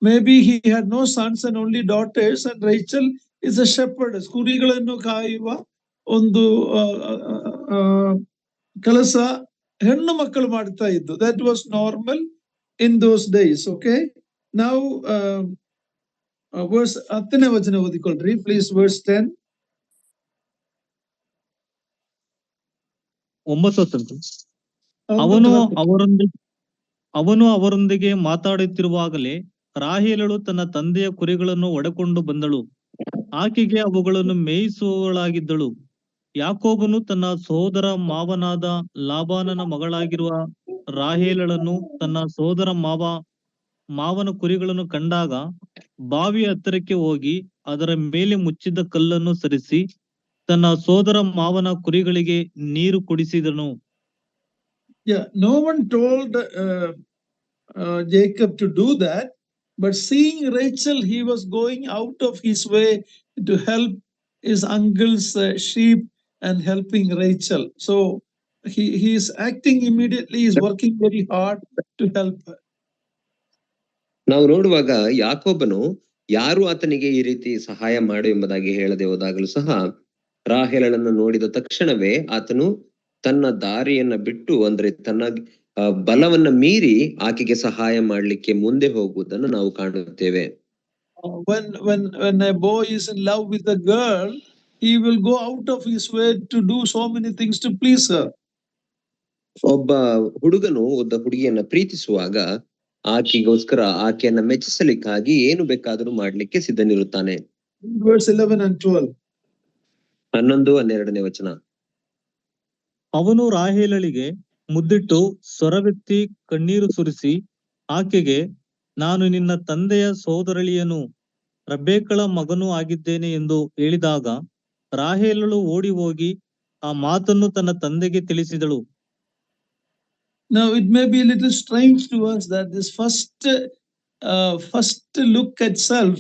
maybe he had no sons and only daughters, and Rachel is a shepherdess. ಕುರಿಗಳನ್ನು ಕಾಯುವ ಒಂದು ಕೆಲಸ ಹೆಣ್ಣು ಮಕ್ಕಳು ಮಾಡ್ತಾ ಇದ್ದು. That was normal in those days. Okay, now verse 10ನೇ ವಚನ ಓದಿಕೊಳ್ಳ್ರಿ please. Verse 10. 9. ಅವನು ಅವರೊಂದಿಗೆ ಮಾತಾಡುತ್ತಿರುವಾಗಲೇ ರಾಹೇಲಳು ತನ್ನ ತಂದೆಯ ಕುರಿಗಳನ್ನು ಒಡೆಕೊಂಡು ಬಂದಳು. ಆಕೆಗೆ ಅವುಗಳನ್ನು ಮೇಯಿಸುವವಳಾಗಿದ್ದಳು. ಯಾಕೋಬನು ತನ್ನ ಸಹೋದರ ಮಾವನಾದ ಲಾಬಾನನ ಮಗಳಾಗಿರುವ ರಾಹೇಲಳನ್ನು ತನ್ನ ಸಹೋದರ ಮಾವನ ಕುರಿಗಳನ್ನು ಕಂಡಾಗ ಬಾವಿಯ ಹತ್ತಿರಕ್ಕೆ ಹೋಗಿ ಅದರ ಮೇಲೆ ಮುಚ್ಚಿದ್ದ ಕಲ್ಲನ್ನು ಸರಿಸಿ ತನ್ನ ಸೋದರ ಮಾವನ ಕುರಿಗಳಿಗೆ ನೀರು ಕುಡಿಸಿದನು. Yeah, no one told Jacob to do that, but seeing Rachel, he was going out of his way to help his uncle's sheep and helping Rachel. So he is acting immediately, he is working very hard to help her. ನಾವು ನೋಡುವಾಗ ಯಾಕೋಬನು ಯಾರು ಆತನಿಗೆ ಈ ರೀತಿ ಸಹಾಯ ಮಾಡು ಎಂಬುದಾಗಿ ಹೇಳದೆ ಹೋದಾಗಲೂ ಸಹ ರಾಹೇಲಳನ್ನು ನೋಡಿದ ತಕ್ಷಣವೇ ಆತನು ತನ್ನ ದಾರಿಯನ್ನ ಬಿಟ್ಟು, ಅಂದ್ರೆ ತನ್ನ ಬಲವನ್ನ ಮೀರಿ ಆಕೆಗೆ ಸಹಾಯ ಮಾಡ್ಲಿಕ್ಕೆ ಮುಂದೆ ಹೋಗುವುದನ್ನು ನಾವು ಕಾಣುತ್ತೇವೆ. When a boy is in love with a girl, he will go out of his way to do so many things to please her. ಒಬ್ಬ ಹುಡುಗನು ಒಬ್ಬ ಹುಡುಗಿಯನ್ನ ಪ್ರೀತಿಸುವಾಗ ಆಕೆಗೋಸ್ಕರ ಆಕೆಯನ್ನ ಮೆಚ್ಚಿಸಲಿಕ್ಕಾಗಿ ಏನು ಬೇಕಾದರೂ ಮಾಡ್ಲಿಕ್ಕೆ ಸಿದ್ಧನಿರುತ್ತಾನೆ. Verse 11 and 12. 11-12ನೇ ವಚನ. ಅವನು ರಾಹೇಲಳಿಗೆ ಮುದ್ದಿಟ್ಟು ಸ್ವರವೆತ್ತಿ ಕಣ್ಣೀರು ಸುರಿಸಿ ಆಕೆಗೆ, ನಾನು ನಿನ್ನ ತಂದೆಯ ಸೋದರಳಿಯನು ರಬ್ಬೇಕಳ ಮಗನೂ ಆಗಿದ್ದೇನೆ ಎಂದು ಹೇಳಿದಾಗ ರಾಹೇಲಳು ಓಡಿ ಹೋಗಿ ಆ ಮಾತನ್ನು ತನ್ನ ತಂದೆಗೆ ತಿಳಿಸಿದಳು. Now it may be a little strange to us that this first look itself,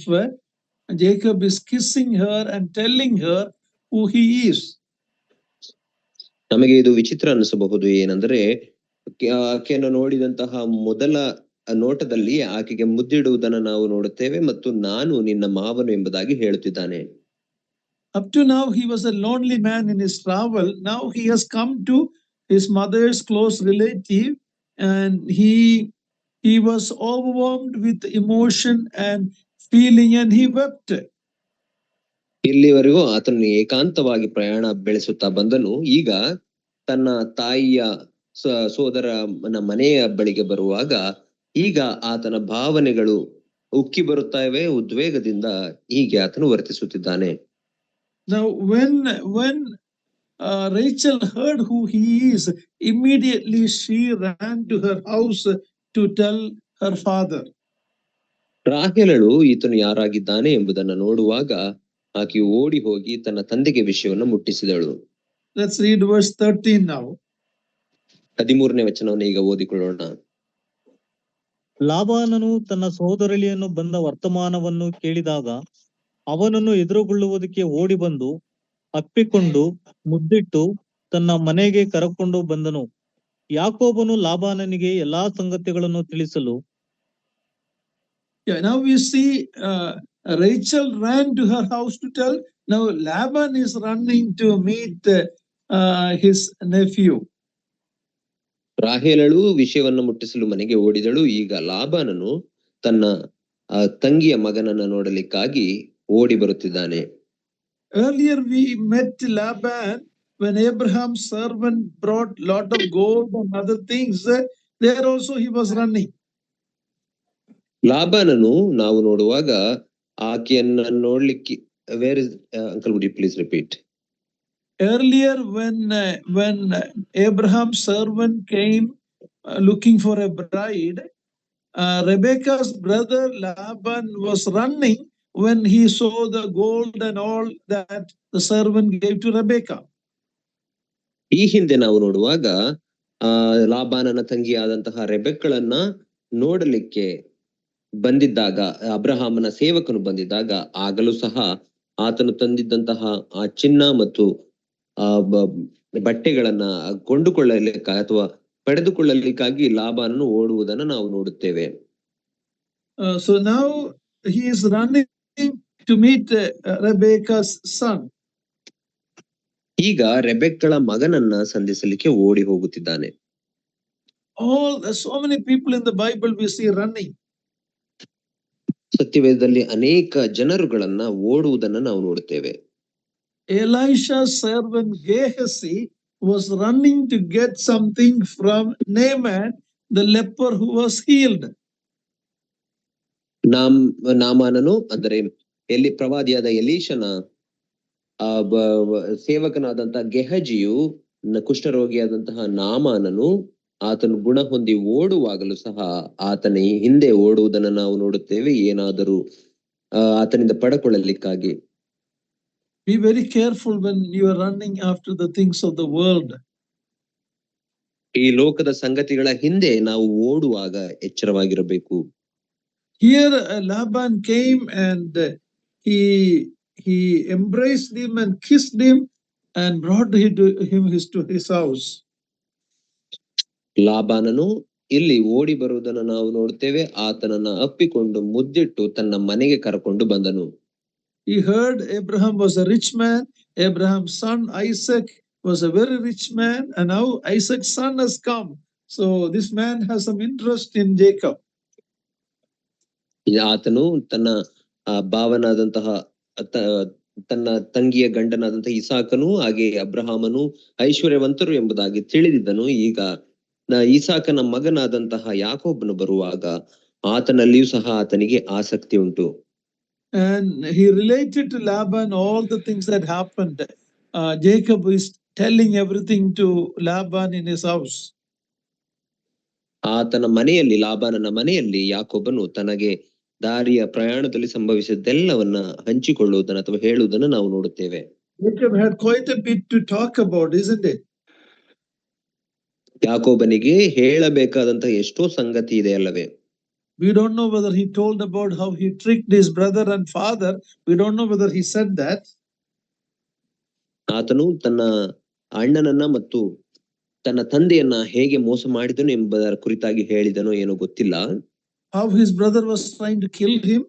Jacob is kissing her and telling her who he is. ನಮಗೆ ಇದು ವಿಚಿತ್ರ ಅನಿಸಬಹುದು. ಏನಂದ್ರೆ ಆಕೆಯನ್ನು ನೋಡಿದಂತಹ ಮೊದಲ ನೋಟದಲ್ಲಿ ಆಕೆಗೆ ಮುದ್ದಿಡುವುದನ್ನು ನಾವು ನೋಡುತ್ತೇವೆ ಮತ್ತು ನಾನು ನಿನ್ನ ಮಾವನು ಎಂಬುದಾಗಿ ಹೇಳುತ್ತಿದ್ದಾನೆ. Up to now he was a lonely man in his travel. Now he has come to his mother's close relative, and he was overwhelmed with emotion and feeling, and he wept. ಇಲ್ಲಿವರೆಗೂ ಆತನು ಏಕಾಂತವಾಗಿ ಪ್ರಯಾಣ ಬೆಳೆಸುತ್ತಾ ಬಂದನು. ಈಗ ತನ್ನ ತಾಯಿಯ ಸೋದರನ ಮನೆಯ ಬಳಿಗೆ ಬರುವಾಗ ಈಗ ಆತನ ಭಾವನೆಗಳು ಉಕ್ಕಿ ಬರುತ್ತವೆ. ಉದ್ವೇಗದಿಂದ ಹೀಗೆ ಆತನು ವರ್ತಿಸುತ್ತಿದ್ದಾನೆ. Now when Rachel heard who he is, immediately she ran to her house to tell her father. ರಾಹೇಲಳು ಈತನು ಯಾರಾಗಿದ್ದಾನೆ ಎಂಬುದನ್ನು ನೋಡುವಾಗ ಆಕೆ ಓಡಿ ಹೋಗಿ ತನ್ನ ತಂದೆಗೆ ವಿಷಯವನ್ನು ಮುಟ್ಟಿಸಿದಳು. Let's read verse 13 now. 13ನೇ ವಚನವನ್ನು ಈಗ ಓದಿಕೊಳ್ಳೋಣ. ಲಾಬಾನನು ತನ್ನ ಸಹೋದರಳಿಯನ್ನು ಬಂದ ವರ್ತಮಾನವನ್ನು ಕೇಳಿದಾಗ ಅವನನ್ನು ಎದುರುಗೊಳ್ಳುವುದಕ್ಕೆ ಓಡಿ ಬಂದು ಅಪ್ಪಿಕೊಂಡು ಮುದ್ದಿಟ್ಟು ತನ್ನ ಮನೆಗೆ ಕರಕೊಂಡು ಬಂದನು. ಯಾಕೋಬನು ಲಾಬಾನನಿಗೆ ಎಲ್ಲಾ ಸಂಗತಿಗಳನ್ನು ತಿಳಿಸಲು Yeah, now we see Rachel ran to her house to tell. Now Laban is running to meet his nephew. ರಾಹೇಲಳು ವಿಷಯವನ್ನು ಮುಟ್ಟಿಸಲು ಮನೆಗೆ ಓಡಿದಳು. ಈಗ ಲಾಬಾನನು ತನ್ನ ತಂಗಿಯ ಮಗನನ್ನ ನೋಡಲಿಕ್ಕಾಗಿ ಓಡಿ ಬರುತ್ತಿದ್ದಾನೆ. Earlier we met Laban when Abraham's servant brought lot of gold and other things. There also he was running. ಲಾಬಾನನು ನಾವು ನೋಡುವಾಗ ಆಕೆಯನ್ನ ನೋಡ್ಲಿಕ್ಕೆ where is uncle would you please repeat? Earlier when Abraham's servant came looking for a bride, Rebekah's brother Laban was running when he saw the gold and all that the servant gave to Rebekah. ಈ ಹಿಂದೆ ನಾವು ನೋಡುವಾಗ ಲಾಬಾನನ ತಂಗಿಯಾದಂತಹ ರೆಬೆಕ್ಕಳನ್ನ ನೋಡಲಿಕ್ಕೆ ಬಂದಿದ್ದಾಗ, ಅಬ್ರಹಾಮನ ಸೇವಕನು ಬಂದಿದ್ದಾಗ, ಆಗಲೂ ಸಹ ಆತನು ತಂದಿದ್ದಂತಹ ಆ ಚಿನ್ನ ಮತ್ತು ಬಟ್ಟೆಗಳನ್ನ ಕೊಂಡುಕೊಳ್ಳಲಿಕ್ಕೆ ಅಥವಾ ಪಡೆದುಕೊಳ್ಳಲಿಕ್ಕಾಗಿ ಲಾಬಾನನು ಓಡುವುದನ್ನು ನಾವು ನೋಡುತ್ತೇವೆ. So now he is running to meet Rebekah's son. ಈಗ ರೆಬೆಕ್ಕಳ ಮಗನನ್ನ ಸಂಧಿಸಲಿಕ್ಕೆ ಓಡಿ ಹೋಗುತ್ತಿದ್ದಾನೆ. So many people in the Bible we see running. ಸತ್ಯವೇದದಲ್ಲಿ ಅನೇಕ ಜನರುಗಳನ್ನ ಓಡುವುದನ್ನು ನಾವು ನೋಡುತ್ತೇವೆ. Elisha's servant Gehazi was running to get something from Naaman, the leper who was healed. ನಾಮಾನನು ಅಂದರೆ ಪ್ರವಾದಿಯಾದ ಎಲೀಷನ ಸೇವಕನಾದಂತಹ ಗೆಹಜಿಯು ಕುಷ್ಠರೋಗಿಯಾದಂತಹ ನಾಮಾನನು ಆತನು ಗುಣ ಹೊಂದಿ ಓಡುವಾಗಲೂ ಸಹ ಆತನ ಹಿಂದೆ ಓಡುವುದನ್ನು ನಾವು ನೋಡುತ್ತೇವೆ, ಏನಾದರೂ ಆತನಿಂದ ಪಡೆಕೊಳ್ಳಲಿಕ್ಕಾಗಿ. Be very careful when you are running after the things of the world. ಈ ಲೋಕದ ಸಂಗತಿಗಳ ಹಿಂದೆ ನಾವು ಓಡುವಾಗ ಎಚ್ಚರವಾಗಿರಬೇಕು. Here Laban came and he embraced him and kissed him and brought him to his house. ಲಾಬಾನನು ಇಲ್ಲಿ ಓಡಿ ಬರುವುದನ್ನು ನಾವು ನೋಡುತ್ತೇವೆ. ಆತನನ್ನ ಅಪ್ಪಿಕೊಂಡು ಮುದ್ದಿಟ್ಟು ತನ್ನ ಮನೆಗೆ ಕರೆಕೊಂಡು ಬಂದನು. He heard Abraham was a rich man. Abraham's son Isaac was a very rich man, and now Isaac's son has come. So this man has some interest in Jacob. ಆತನು ತನ್ನ ಭಾವನಾದಂತಹ ತನ್ನ ತಂಗಿಯ ಗಂಡನಾದಂತಹ ಇಸಾಕನು ಹಾಗೆ ಅಬ್ರಹಾಮನು ಐಶ್ವರ್ಯವಂತರು ಎಂಬುದಾಗಿ ತಿಳಿದಿದ್ದನು. ಈಗ ಇಸಾಕನ ಮಗನಾದಂತಹ ಯಾಕೋಬನು ಬರುವಾಗ ಆತನಲ್ಲಿಯೂ ಸಹ ಆತನಿಗೆ ಆಸಕ್ತಿ ಉಂಟು. And he related to Laban all the things that happened. Jacob is telling everything to Laban in his house. ಆತನ ಮನೆಯಲ್ಲಿ, ಲಾಬಾನನ ಮನೆಯಲ್ಲಿ ಯಾಕೋಬನು ತನಗೆ ದಾರಿಯ ಪ್ರಯಾಣದಲ್ಲಿ ಸಂಭವಿಸಿದ್ದೆಲ್ಲವನ್ನ ಹಂಚಿಕೊಳ್ಳುವುದನ್ನು ಅಥವಾ ಹೇಳುವುದನ್ನು ನಾವು ನೋಡುತ್ತೇವೆ. Jacob had quite a bit to talk about, isn't it? ಯಾಕೋಬನಿಗೆ ಹೇಳಬೇಕಾದಂತಹ ಎಷ್ಟೋ ಸಂಗತಿ ಇದೆ ಅಲ್ಲವೇ? We don't know whether he told about how he tricked his brother and father. We don't know whether he said that. ಆತನು ತನ್ನ ಅಣ್ಣನನ್ನ ಮತ್ತು ತನ್ನ ತಂದೆಯನ್ನ ಹೇಗೆ ಮೋಸ ಮಾಡಿದನು ಎಂಬುದರ ಕುರಿತಾಗಿ ಹೇಳಿದನೋ ಏನೋ ಗೊತ್ತಿಲ್ಲ. How his brother was trying to kill him.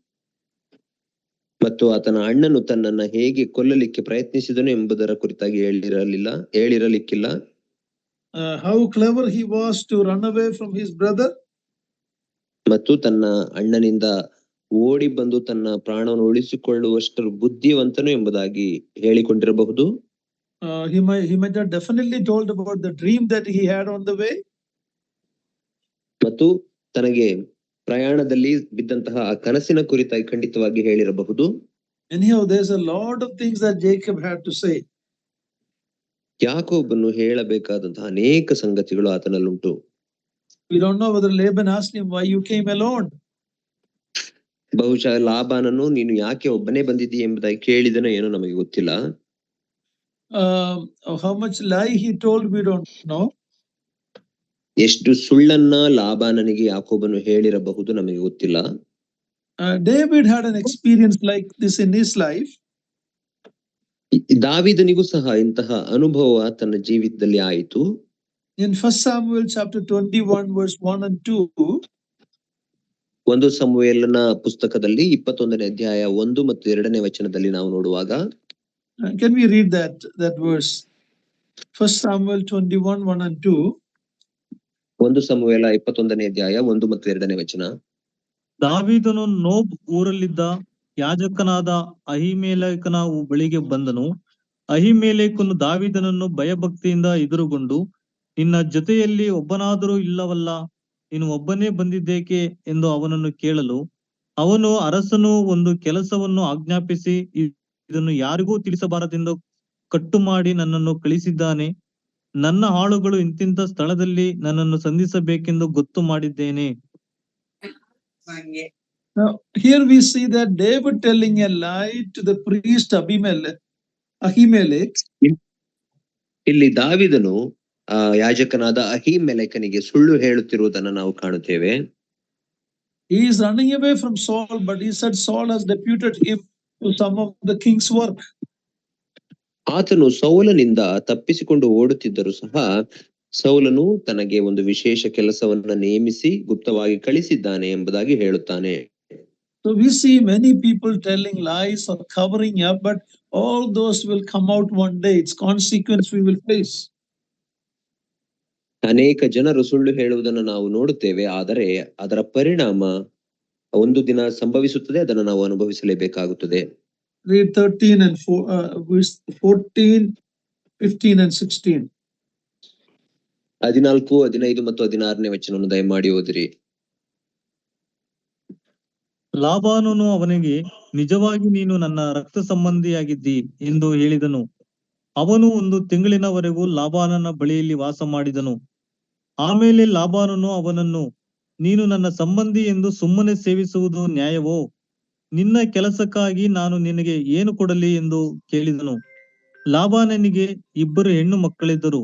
ಮತ್ತು ಆತನ ಅಣ್ಣನು ತನ್ನನ್ನ ಹೇಗೆ ಕೊಲ್ಲಲಿಕ್ಕೆ ಪ್ರಯತ್ನಿಸಿದನು ಎಂಬುದರ ಕುರಿತಾಗಿ ಹೇಳಿರಲಿಕ್ಕಿಲ್ಲ. How clever he was to run away from his brother. ಮತ್ತು ತನ್ನ ಅಣ್ಣನಿಂದ ಓಡಿ ಬಂದು ತನ್ನ ಪ್ರಾಣವನ್ನು ಉಳಿಸಿಕೊಳ್ಳುವಷ್ಟರ ಬುದ್ಧಿವಂತನು ಎಂಬುದಾಗಿ ಹೇಳಿಕೊಂಡಿರಬಹುದು. He might have definitely told about the dream that he had on the way. ಮತ್ತು ತನಗೆ ಪ್ರಯಾಣದಲ್ಲಿ ಬಿದ್ದಂತಹ ಆ ಕನಸಿನ ಕುರಿತಾಗಿ ಖಂಡಿತವಾಗಿ ಹೇಳಿರಬಹುದು. Anyhow, there's a lot of things that Jacob had to say. ಯಾಕೋಬನು ಹೇಳಬೇಕಾದಂತಹ ಅನೇಕ ಸಂಗತಿಗಳು ಆತನಲ್ಲುಂಟು. We don't know whether Laban asked him why you came alone. ಬಹುಶಃ ಲಾಬಾನನು ನೀನು ಯಾಕೆ ಒಬ್ಬನೇ ಬಂದಿದ್ದೀ ಎಂಬುದಾಗಿ ಕೇಳಿದನೋ ಏನೋ ನಮಗೆ ಗೊತ್ತಿಲ್ಲ. How much lie he told we don't know. ಎಷ್ಟು ಸುಳ್ಳನ್ನ ಲಾಬಾನನಿಗೆ ಯಾಕೋಬನು ಹೇಳಿರಬಹುದು ನಮಗೆ ಗೊತ್ತಿಲ್ಲ. David had an experience like this in his life. ದಾವೀದನಿಗೂ ಸಹ ಇಂತಹ ಅನುಭವ ತನ್ನ ಜೀವಿತದಲ್ಲಿ ಆಯಿತು. In 1 Samuel chapter 21 verse 1 and 2, ಒಂದು ಸಮುವೇಲನ ಪುಸ್ತಕದಲ್ಲಿ 21ನೇ ಅಧ್ಯಾಯ 1 ಮತ್ತು 2ನೇ ವಚನದಲ್ಲಿ ನಾವು ನೋಡುವಾಗ, can we read that verse? 1 Samuel 21 1 and 2. ಒಂದು ಸಮುವೇಲ 21ನೇ ಅಧ್ಯಾಯ 1 ಮತ್ತು 2ನೇ ವಚನ. ದಾವೀದನು ನೋಬ್ ಊರಲ್ಲಿದ್ದ ಯಾಜಕನಾದ ಅಹಿಮೇಲೆಕನ ಬಳಿಗೆ ಬಂದನು. ಅಹಿಮೇಲೆಕನು ದಾವೀದನನ್ನು ಭಯಭಕ್ತಿಯಿಂದ ಎದುರುಗೊಂಡು, ನಿನ್ನ ಜೊತೆಯಲ್ಲಿ ಒಬ್ಬನಾದರೂ ಇಲ್ಲವಲ್ಲ, ನೀನು ಒಬ್ಬನೇ ಬಂದಿದ್ದೇಕೆ ಎಂದು ಅವನನ್ನು ಕೇಳಲು, ಅವನು ಅರಸನು ಒಂದು ಕೆಲಸವನ್ನು ಆಜ್ಞಾಪಿಸಿ ಇದನ್ನು ಯಾರಿಗೂ ತಿಳಿಸಬಾರದೆಂದು ಕಟ್ಟು ಮಾಡಿ ನನ್ನನ್ನು ಕಳಿಸಿದ್ದಾನೆ. ನನ್ನ ಆಳುಗಳು ಇಂತಿಂತ ಸ್ಥಳದಲ್ಲಿ ನನ್ನನ್ನು ಸಂಧಿಸಬೇಕೆಂದು ಗೊತ್ತು ಮಾಡಿದ್ದೇನೆ. Now here we see that David telling a lie to the priest Ahimelech. ಇಲ್ಲಿ ದಾವೀದನು ಯಾಜಕನಾದ ಅಹೀಮೆಲೆಕನಿಗೆ ಸುಳ್ಳು ಹೇಳುತ್ತಿರುವುದನ್ನು ನಾವು ಕಾಣುತ್ತೇವೆ. He is running away from Saul, but he said Saul has deputed him to some of the king's work. ಆತನು ಸೌಲನಿಂದ ತಪ್ಪಿಸಿಕೊಂಡು ಓಡುತ್ತಿದ್ದರೂ ಸಹ ಸೌಲನು ತನಗೆ ಒಂದು ವಿಶೇಷ ಕೆಲಸವನ್ನ ನೇಮಿಸಿ ಗುಪ್ತವಾಗಿ ಕಳಿಸಿದ್ದಾನೆ ಎಂಬುದಾಗಿ ಹೇಳುತ್ತಾನೆ. So we see many people telling lies or covering up, but all those will come out one day. Its consequence we will face. ಅನೇಕ ಜನರು ಸುಳ್ಳು ಹೇಳುವುದನ್ನು ನಾವು ನೋಡುತ್ತೇವೆ, ಆದರೆ ಅದರ ಪರಿಣಾಮ ಒಂದು ದಿನ ಸಂಭವಿಸುತ್ತದೆ, ಅದನ್ನು ನಾವು ಅನುಭವಿಸಲೇಬೇಕಾಗುತ್ತದೆ. Read 13 and 14, 15 and 16. 14, 15 ಮತ್ತು 16ನೇ ವಚನವನ್ನು ದಯಮಾಡಿ ಓದಿರಿ. ಲಾಬಾನನು ಅವನಿಗೆ, ನಿಜವಾಗಿ ನೀನು ನನ್ನ ರಕ್ತ ಸಂಬಂಧಿಯಾಗಿದ್ದಿ ಎಂದು ಹೇಳಿದನು. ಅವನು 1 ತಿಂಗಳಿನವರೆಗೂ ಲಾಬಾನನ ಬಳಿಯಲ್ಲಿ ವಾಸ ಮಾಡಿದನು. ಆಮೇಲೆ ಲಾಬಾನನು ಅವನನ್ನು, ನೀನು ನನ್ನ ಸಂಬಂಧಿ ಎಂದು ಸುಮ್ಮನೆ ಸೇವಿಸುವುದು ನ್ಯಾಯವೋ? ನಿನ್ನ ಕೆಲಸಕ್ಕಾಗಿ ನಾನು ನಿನಗೆ ಏನು ಕೊಡಲಿ ಎಂದು ಕೇಳಿದನು. ಲಾಬಾನನಿಗೆ 2 ಹೆಣ್ಣು ಮಕ್ಕಳಿದ್ದರು.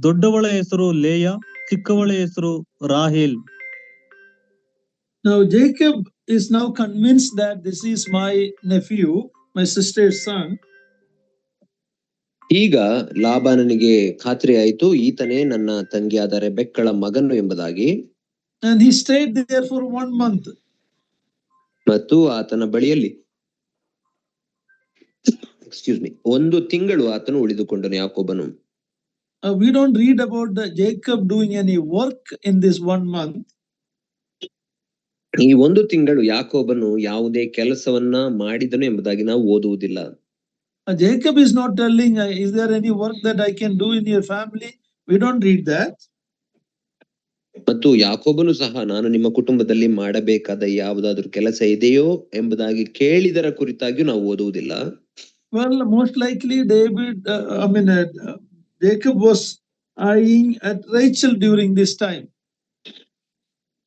ದೊಡ್ಡವಳ ಹೆಸರು ಲೇಯಾ, ಚಿಕ್ಕವಳ ಹೆಸರು Rahel. Now Jacob is now convinced that this is my nephew, my sister's son. ಈಗ ಲಾಬಾನನಿಗೆ ಖಾತ್ರಿ ಆಯಿತು, ಈತನೇ ನನ್ನ ತಂಗಿಯಾದ ರೆಬೆಕ್ಕಳ ಮಗನು ಎಂಬುದಾಗಿ. And he stayed there for 1 month. ಮತ್ತು ಆತನ ಬಳಿಯಲ್ಲಿ 1 ತಿಂಗಳು ಆತನು ಉಳಿದುಕೊಂಡನು ಯಾಕೋಬನು. We don't read about Jacob doing any work in this 1 month. ಈ 1 ತಿಂಗಳು ಯಾಕೋಬನು ಯಾವುದೇ ಕೆಲಸವನ್ನ ಮಾಡಿದನು ಎಂಬುದಾಗಿ ನಾವು ಓದುವುದಿಲ್ಲ. Jacob is not telling, is there any work that I can do in your family? We don't read that. ಮತ್ತು ಯಾಕೋಬನು ಸಹ ನಾನು ನಿಮ್ಮ ಕುಟುಂಬದಲ್ಲಿ ಮಾಡಬೇಕಾದ ಯಾವುದಾದ್ರೂ ಕೆಲಸ ಇದೆಯೋ ಎಂಬುದಾಗಿ ಕೇಳಿದರ ಕುರಿತಾಗಿಯೂ ನಾವು ಓದುವುದಿಲ್ಲ. Well, most likely Jacob was eyeing at Rachel during this time.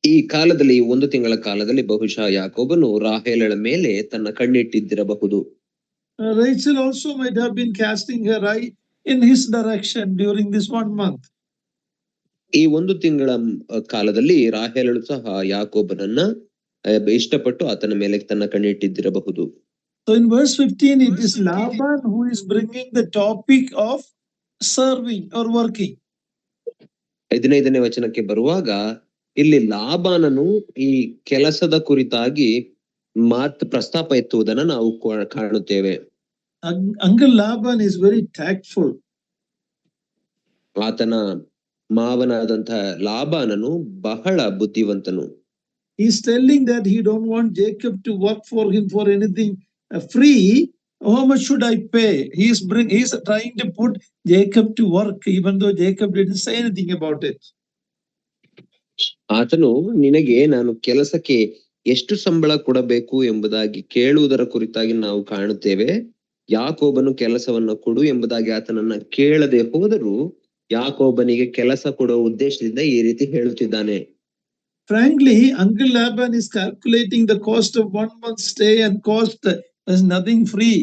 ಈ ಕಾಲದಲ್ಲಿ 1 ತಿಂಗಳ ಕಾಲದಲ್ಲಿ ಬಹುಶಃ ಯಾಕೋಬನು ರಾಹೇಲಳ ಮೇಲೆ ತನ್ನ ಕಣ್ಣಿಟ್ಟಿದ್ದಿರಬಹುದು. Rachel also might have been casting her eye in his direction during this 1 month. ಈ 1 ತಿಂಗಳ ಕಾಲದಲ್ಲಿ ರಾಹೇಲಳು ಸಹ ಯಾಕೋಬನನ್ನ ಇಷ್ಟಪಟ್ಟು ಆತನ ಮೇಲೆ ತನ್ನ ಕಣ್ಣಿಟ್ಟಿದ್ದಿರಬಹುದು. So in verse 15 it is Laban who is bringing the topic of serving or working. 15ನೇ ವಚನಕ್ಕೆ ಬರುವಾಗ ಇಲ್ಲಿ ಲಾಬಾನನು ಈ ಕೆಲಸದ ಕುರಿತಾಗಿ ಪ್ರಸ್ತಾಪ ಎತ್ತುವುದನ್ನು ನಾವು ಕಾಣುತ್ತೇವೆ. Uncle Laban is very tactful. ಆತನ ಮಾವನಾದಂತಹ ಲಾಬಾನನು ಬಹಳ ಬುದ್ಧಿವಂತನು. He is telling that he don't want Jacob to work for him for anything free. How much should I pay? He is trying to put Jacob to work, even though Jacob didn't say anything about it. ಆತನು ನಿನಗೆ ನಾನು ಕೆಲಸಕ್ಕೆ ಎಷ್ಟು ಸಂಬಳ ಕೊಡಬೇಕು ಎಂಬುದಾಗಿ ಕೇಳುವುದರ ಕುರಿತಾಗಿ ನಾವು ಕಾಣುತ್ತೇವೆ. ಯಾಕೋಬನು ಕೆಲಸವನ್ನ ಕೊಡು ಎಂಬುದಾಗಿ ಆತನನ್ನ ಕೇಳದೆ ಹೋದರೂ ಯಾಕೋಬನಿಗೆ ಕೆಲಸ ಕೊಡುವ ಉದ್ದೇಶದಿಂದ ಈ ರೀತಿ ಹೇಳುತ್ತಿದ್ದಾನೆ. Frankly, Uncle Laban is calculating the cost of 1 month stay and cost. There's nothing free.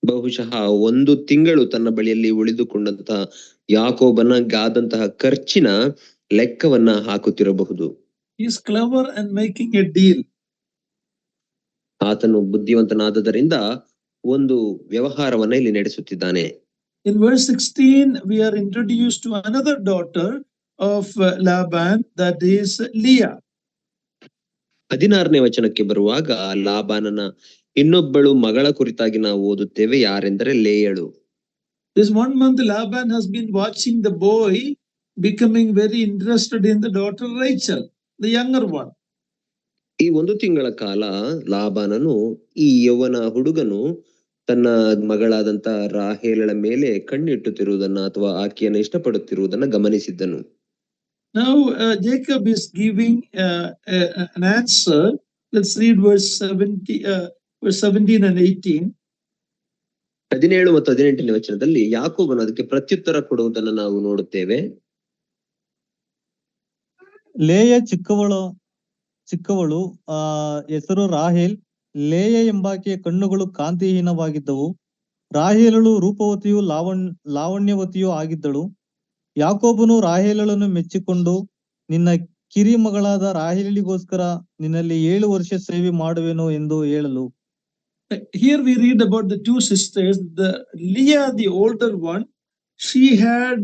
ಬಹುಶಃ 1 ತಿಂಗಳು ತನ್ನ ಬಳಿಯಲ್ಲಿ ಉಳಿದುಕೊಂಡಂತಹ ಯಾಕೋಬನಿಗಾದಂತಹ ಖರ್ಚಿನ ಲೆಕ್ಕವನ್ನ ಹಾಕುತ್ತಿರಬಹುದು. He is clever and making a deal. ಆತನು ಬುದ್ಧಿವಂತನಾದದರಿಂದ ಒಂದು ವ್ಯವಹಾರವನ್ನ ಇಲ್ಲಿ ನಡೆಸುತ್ತಿದ್ದಾನೆ. In verse 16, we are introduced to another daughter of Laban, that is Leah. 16ನೇ ವಚನಕ್ಕೆ ಬರುವಾಗ ಲಾಬಾನನ ಇನ್ನೊಬ್ಬಳು ಮಗಳ ಕುರಿತಾಗಿ ನಾವು ಓದುತ್ತೇವೆ, ಯಾರೆಂದರೆ ಲೇಯಳು. This 1 month, Laban has been watching the boy becoming very interested in the daughter Rachel, the younger one. ಈ 1 ತಿಂಗಳ ಕಾಲ ಲಾಬಾನನು ಈ ಯೌವನ ಹುಡುಗನು ತನ್ನ ಮಗಳಾದಂತ ರಾಹೇಲಳ ಮೇಲೆ ಕಣ್ಣಿಟ್ಟುತ್ತಿರುವುದನ್ನ ಅಥವಾ ಆಕೆಯನ್ನು ಇಷ್ಟಪಡುತ್ತಿರುವುದನ್ನ ಗಮನಿಸಿದ್ದನು. Now Jacob is giving an answer. Let's read verse 17 and 18. 17 ಮತ್ತು 18ನೇ ವಚನದಲ್ಲಿ ಯಾಕೋಬನು ಅದಕ್ಕೆ ಪ್ರತ್ಯುತ್ತರ ಕೊಡುವುದನ್ನು ನಾವು ನೋಡುತ್ತೇವೆ. ಲೇಯ ಚಿಕ್ಕವಳು ಹೆಸರು ರಾಹೇಲ್. ಲೇಯ ಎಂಬಾಕೆಯ ಕಣ್ಣುಗಳು ಕಾಂತಿಹೀನವಾಗಿದ್ದವು. ರಾಹೇಲಳು ರೂಪವತಿಯು ಲಾವಣ್ಯವತಿಯೂ ಆಗಿದ್ದಳು. ಯಾಕೋಬನು ರಾಹೇಲಳನ್ನು ಮೆಚ್ಚಿಕೊಂಡು, ನಿನ್ನ ಕಿರಿ ಮಗಳಾದ ರಾಹೇಲಿಗೋಸ್ಕರ ನಿನ್ನಲ್ಲಿ 7 ವರ್ಷ ಸೇವೆ ಮಾಡುವೆನು ಎಂದು ಹೇಳಲು. Here we read about the 2 sisters. The Leah, the older one, she had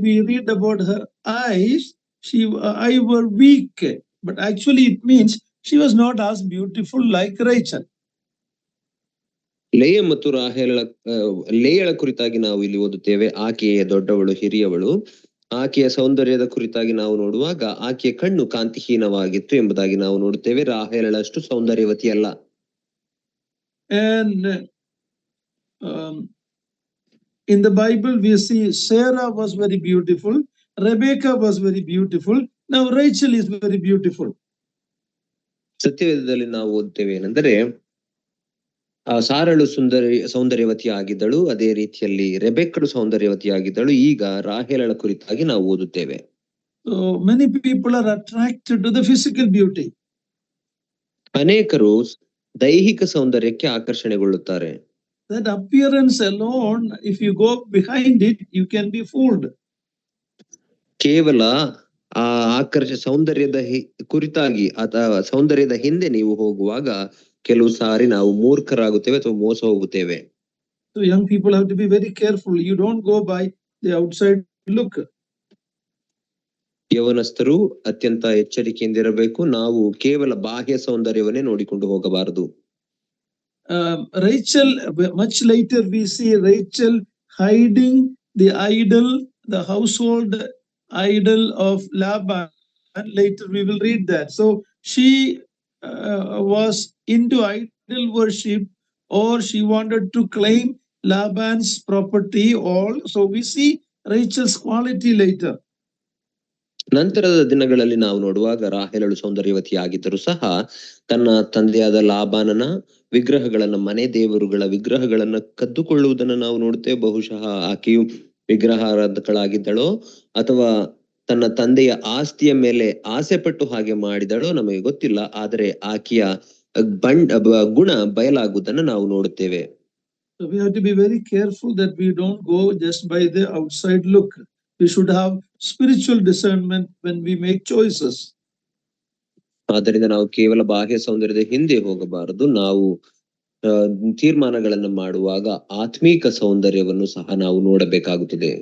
we read about her eyes. Eye were weak, but actually it means she was not as beautiful like Rachel. ಲೇಯ ಮತ್ತು ಲೇಯಳ ಕುರಿತಾಗಿ ನಾವು ಇಲ್ಲಿ ಓದುತ್ತೇವೆ. ಆಕೆಯ ದೊಡ್ಡವಳು, ಹಿರಿಯವಳು. ಆಕೆಯ ಸೌಂದರ್ಯದ ಕುರಿತಾಗಿ ನಾವು ನೋಡುವಾಗ ಆಕೆಯ ಕಣ್ಣು ಕಾಂತಿಹೀನವಾಗಿತ್ತು ಎಂಬುದಾಗಿ ನಾವು ನೋಡುತ್ತೇವೆ. ರಾಹೇಲಳಷ್ಟು ಸೌಂದರ್ಯವತಿ ಅಲ್ಲ. And in the Bible we see Sarah was very beautiful, Rebecca was very beautiful. Now Rachel is very beautiful. ಸತ್ಯವೇದದಲ್ಲಿ ನಾವು ಓದುತ್ತೇವೆ ಏನೆಂದರೆ ಸಾರಳು ಸೌಂದರ್ಯವತಿ ಆಗಿದ್ದಳು, ಅದೇ ರೀತಿಯಲ್ಲಿ ರೆಬೆಕ್ಕಳು ಸೌಂದರ್ಯವತಿ ಆಗಿದ್ದಳು. ಈಗ ರಾಹೇಲಳ ಕುರಿತಾಗಿ ನಾವು ಓದುತ್ತೇವೆ. So many people are attracted to the physical beauty. ಅನೇಕರು ದೈಹಿಕ ಸೌಂದರ್ಯಕ್ಕೆ ಆಕರ್ಷಣೆಗೊಳ್ಳುತ್ತಾರೆ. That appearance alone, if you go behind it, you can be fooled. ಕೇವಲ ಆ ಸೌಂದರ್ಯದ ಕುರಿತಾಗಿ ಅಥವಾ ಸೌಂದರ್ಯದ ಹಿಂದೆ ನೀವು ಹೋಗುವಾಗ ಕೆಲವು ಸಾರಿ ನಾವು ಮೂರ್ಖರಾಗುತ್ತೇವೆ ಅಥವಾ ಮೋಸ ಹೋಗುತ್ತೇವೆ. So young people have to be very careful. You don't go by the outside look. ಯೌವನಸ್ಥರು ಅತ್ಯಂತ ಎಚ್ಚರಿಕೆಯಿಂದಿರಬೇಕು. ನಾವು ಕೇವಲ ಬಾಹ್ಯ ಸೌಂದರ್ಯವನ್ನೇ ನೋಡಿಕೊಂಡು ಹೋಗಬಾರದು. Rachel, much later we see Rachel hiding the idol, the household idol of Laban. And later we will read that. So she was into idol worship, or she wanted to claim Laban's property all. So we see Rachel's quality later. ನಂತರದ ದಿನಗಳಲ್ಲಿ ನಾವು ನೋಡುವಾಗ ರಾಹೇಲಳು ಸೌಂದರ್ಯವತಿ ಆಗಿದ್ದರೂ ಸಹ ತನ್ನ ತಂದೆಯಾದ ಲಾಬಾನನ ವಿಗ್ರಹಗಳನ್ನ, ಮನೆ ದೇವರುಗಳ ವಿಗ್ರಹಗಳನ್ನ ಕದ್ದುಕೊಳ್ಳುವುದನ್ನು ನಾವು ನೋಡುತ್ತೇವೆ. ಬಹುಶಃ ಆಕೆಯು ವಿಗ್ರಹಾರಾಧಕಳಾಗಿದ್ದಳೋ ಅಥವಾ ತನ್ನ ತಂದೆಯ ಆಸ್ತಿಯ ಮೇಲೆ ಆಸೆ ಪಟ್ಟು ಹಾಗೆ ಮಾಡಿದಳೋ ನಮಗೆ ಗೊತ್ತಿಲ್ಲ. ಆದರೆ ಆಕೆಯ ಗುಣ ಬಯಲಾಗುವುದನ್ನು ನಾವು ನೋಡುತ್ತೇವೆ. So we have to be very careful that we don't go just by the outside look. We should have spiritual discernment when we make choices. ಆದ್ದರಿಂದ ನಾವು ಕೇವಲ ಬಾಹ್ಯ ಸೌಂದರ್ಯದ ಹಿಂದೆ ಹೋಗಬಾರದು. ನಾವು ತೀರ್ಮಾನಗಳನ್ನು ಮಾಡುವಾಗ ಆತ್ಮೀಕ ಸೌಂದರ್ಯವನ್ನು ಸಹ ನಾವು ನೋಡಬೇಕಾಗುತ್ತದೆ.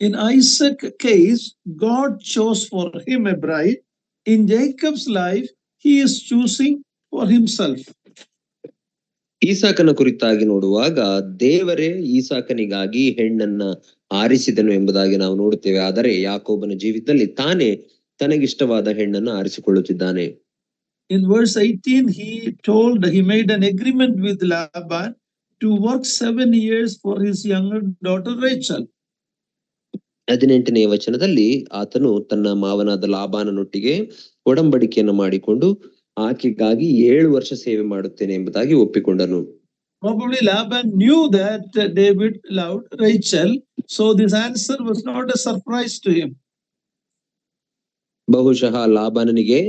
In Isaac's case, God chose for him a bride. In Jacob's life, he is choosing for himself. ಈಸಾಕನ ಕುರಿತಾಗಿ ನೋಡುವಾಗ ದೇವರೇ ಈಸಾಕನಿಗಾಗಿ ಹೆಣ್ಣನ್ನ ಆರಿಸಿದನು ಎಂಬುದಾಗಿ ನಾವು ನೋಡುತ್ತೇವೆ. ಆದರೆ ಯಾಕೋಬನ ಜೀವಿತದಲ್ಲಿ ತಾನೇ ತನಗಿಷ್ಟವಾದ ಹೆಣ್ಣನ್ನು ಆರಿಸಿಕೊಳ್ಳುತ್ತಿದ್ದಾನೆ. In verse 18, he made an agreement with Laban to work 7 years for his younger daughter Rachel. 18ನೇ ವಚನದಲ್ಲಿ ಆತನು ತನ್ನ ಮಾವನಾದ ಲಾಬಾನನೊಟ್ಟಿಗೆ ಒಡಂಬಡಿಕೆಯನ್ನು ಮಾಡಿಕೊಂಡು ಆಕೆಗಾಗಿ 7 ವರ್ಷ ಸೇವೆ ಮಾಡುತ್ತೇನೆ ಎಂಬುದಾಗಿ ಒಪ್ಪಿಕೊಂಡನು. Probably Laban knew that David loved Rachel, so this answer was not a surprise to him. ಬಹುಶಃ ಲಾಬಾನನಿಗೆ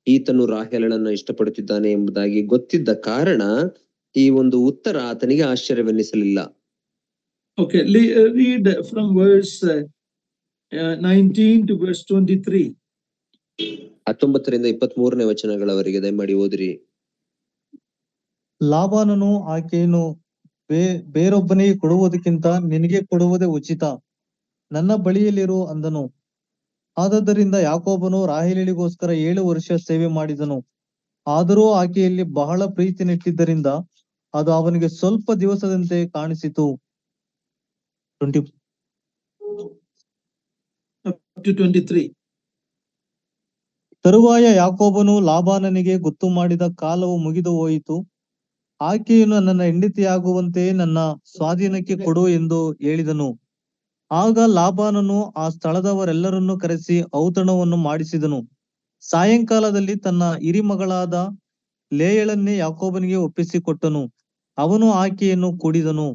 ಈತನು ರಾಹೇಲಳನ್ನು ಇಷ್ಟಪಡುತ್ತಿದ್ದಾನೆ ಎಂಬುದಾಗಿ ಗೊತ್ತಿದ್ದ ಕಾರಣ ಈ ಒಂದು ಉತ್ತರ ಆತನಿಗೆ ಆಶ್ಚರ್ಯವೆನ್ನಿಸಲಿಲ್ಲ. Okay, read from verse 19 to verse 23. 19ರಿಂದ 23ನೇ ವಚನಗಳವರೆಗೆ ದಯಮಾಡಿ ಓದಿರಿ. ಲಾಬಾನನು ಆಕೆಯನ್ನು ಬೇರೊಬ್ಬನಿಗೆ ಕೊಡುವುದಕ್ಕಿಂತ ನಿನಗೆ ಕೊಡುವುದೇ ಉಚಿತ, ನನ್ನ ಬಳಿಯಲ್ಲಿರು ಅಂದನು. ಆದದರಿಂದ ಯಾಕೋಬನು ರಾಹೇಲಳಿಗೋಸ್ಕರ 7 ವರ್ಷ ಸೇವೆ ಮಾಡಿದನು. ಆದರೂ ಆಕೆಯಲ್ಲಿ ಬಹಳ ಪ್ರೀತಿ ನೆಟ್ಟಿದ್ದರಿಂದ ಅದು ಅವನಿಗೆ ಸ್ವಲ್ಪ ದಿವಸದಂತೆ ಕಾಣಿಸಿತು. 20 up to 23. ತರುವಾಯ ಯಾಕೋಬನು ಲಾಬಾನನಿಗೆ ಗೊತ್ತು ಮಾಡಿದ ಕಾಲವು ಮುಗಿದು ಹೋಯಿತು. ಆಕೆಯನ್ನು ನನ್ನ ಹೆಂಡತಿಯಾಗುವಂತೆ ನನ್ನ ಸ್ವಾಧೀನಕ್ಕೆ ಕೊಡು ಎಂದು ಹೇಳಿದನು. ಆಗ ಲಾಬಾನನು ಆ ಸ್ಥಳದವರೆಲ್ಲರನ್ನು ಕರೆಸಿ ಔತಣವನ್ನು ಮಾಡಿಸಿದನು. ಸಾಯಂಕಾಲದಲ್ಲಿ ತನ್ನ ಹಿರಿಮಗಳಾದ ಲೇಯಳನ್ನೇ ಯಾಕೋಬನಿಗೆ ಒಪ್ಪಿಸಿಕೊಟ್ಟನು. ಅವನು ಆಕೆಯನ್ನು ಕುಡಿದನು.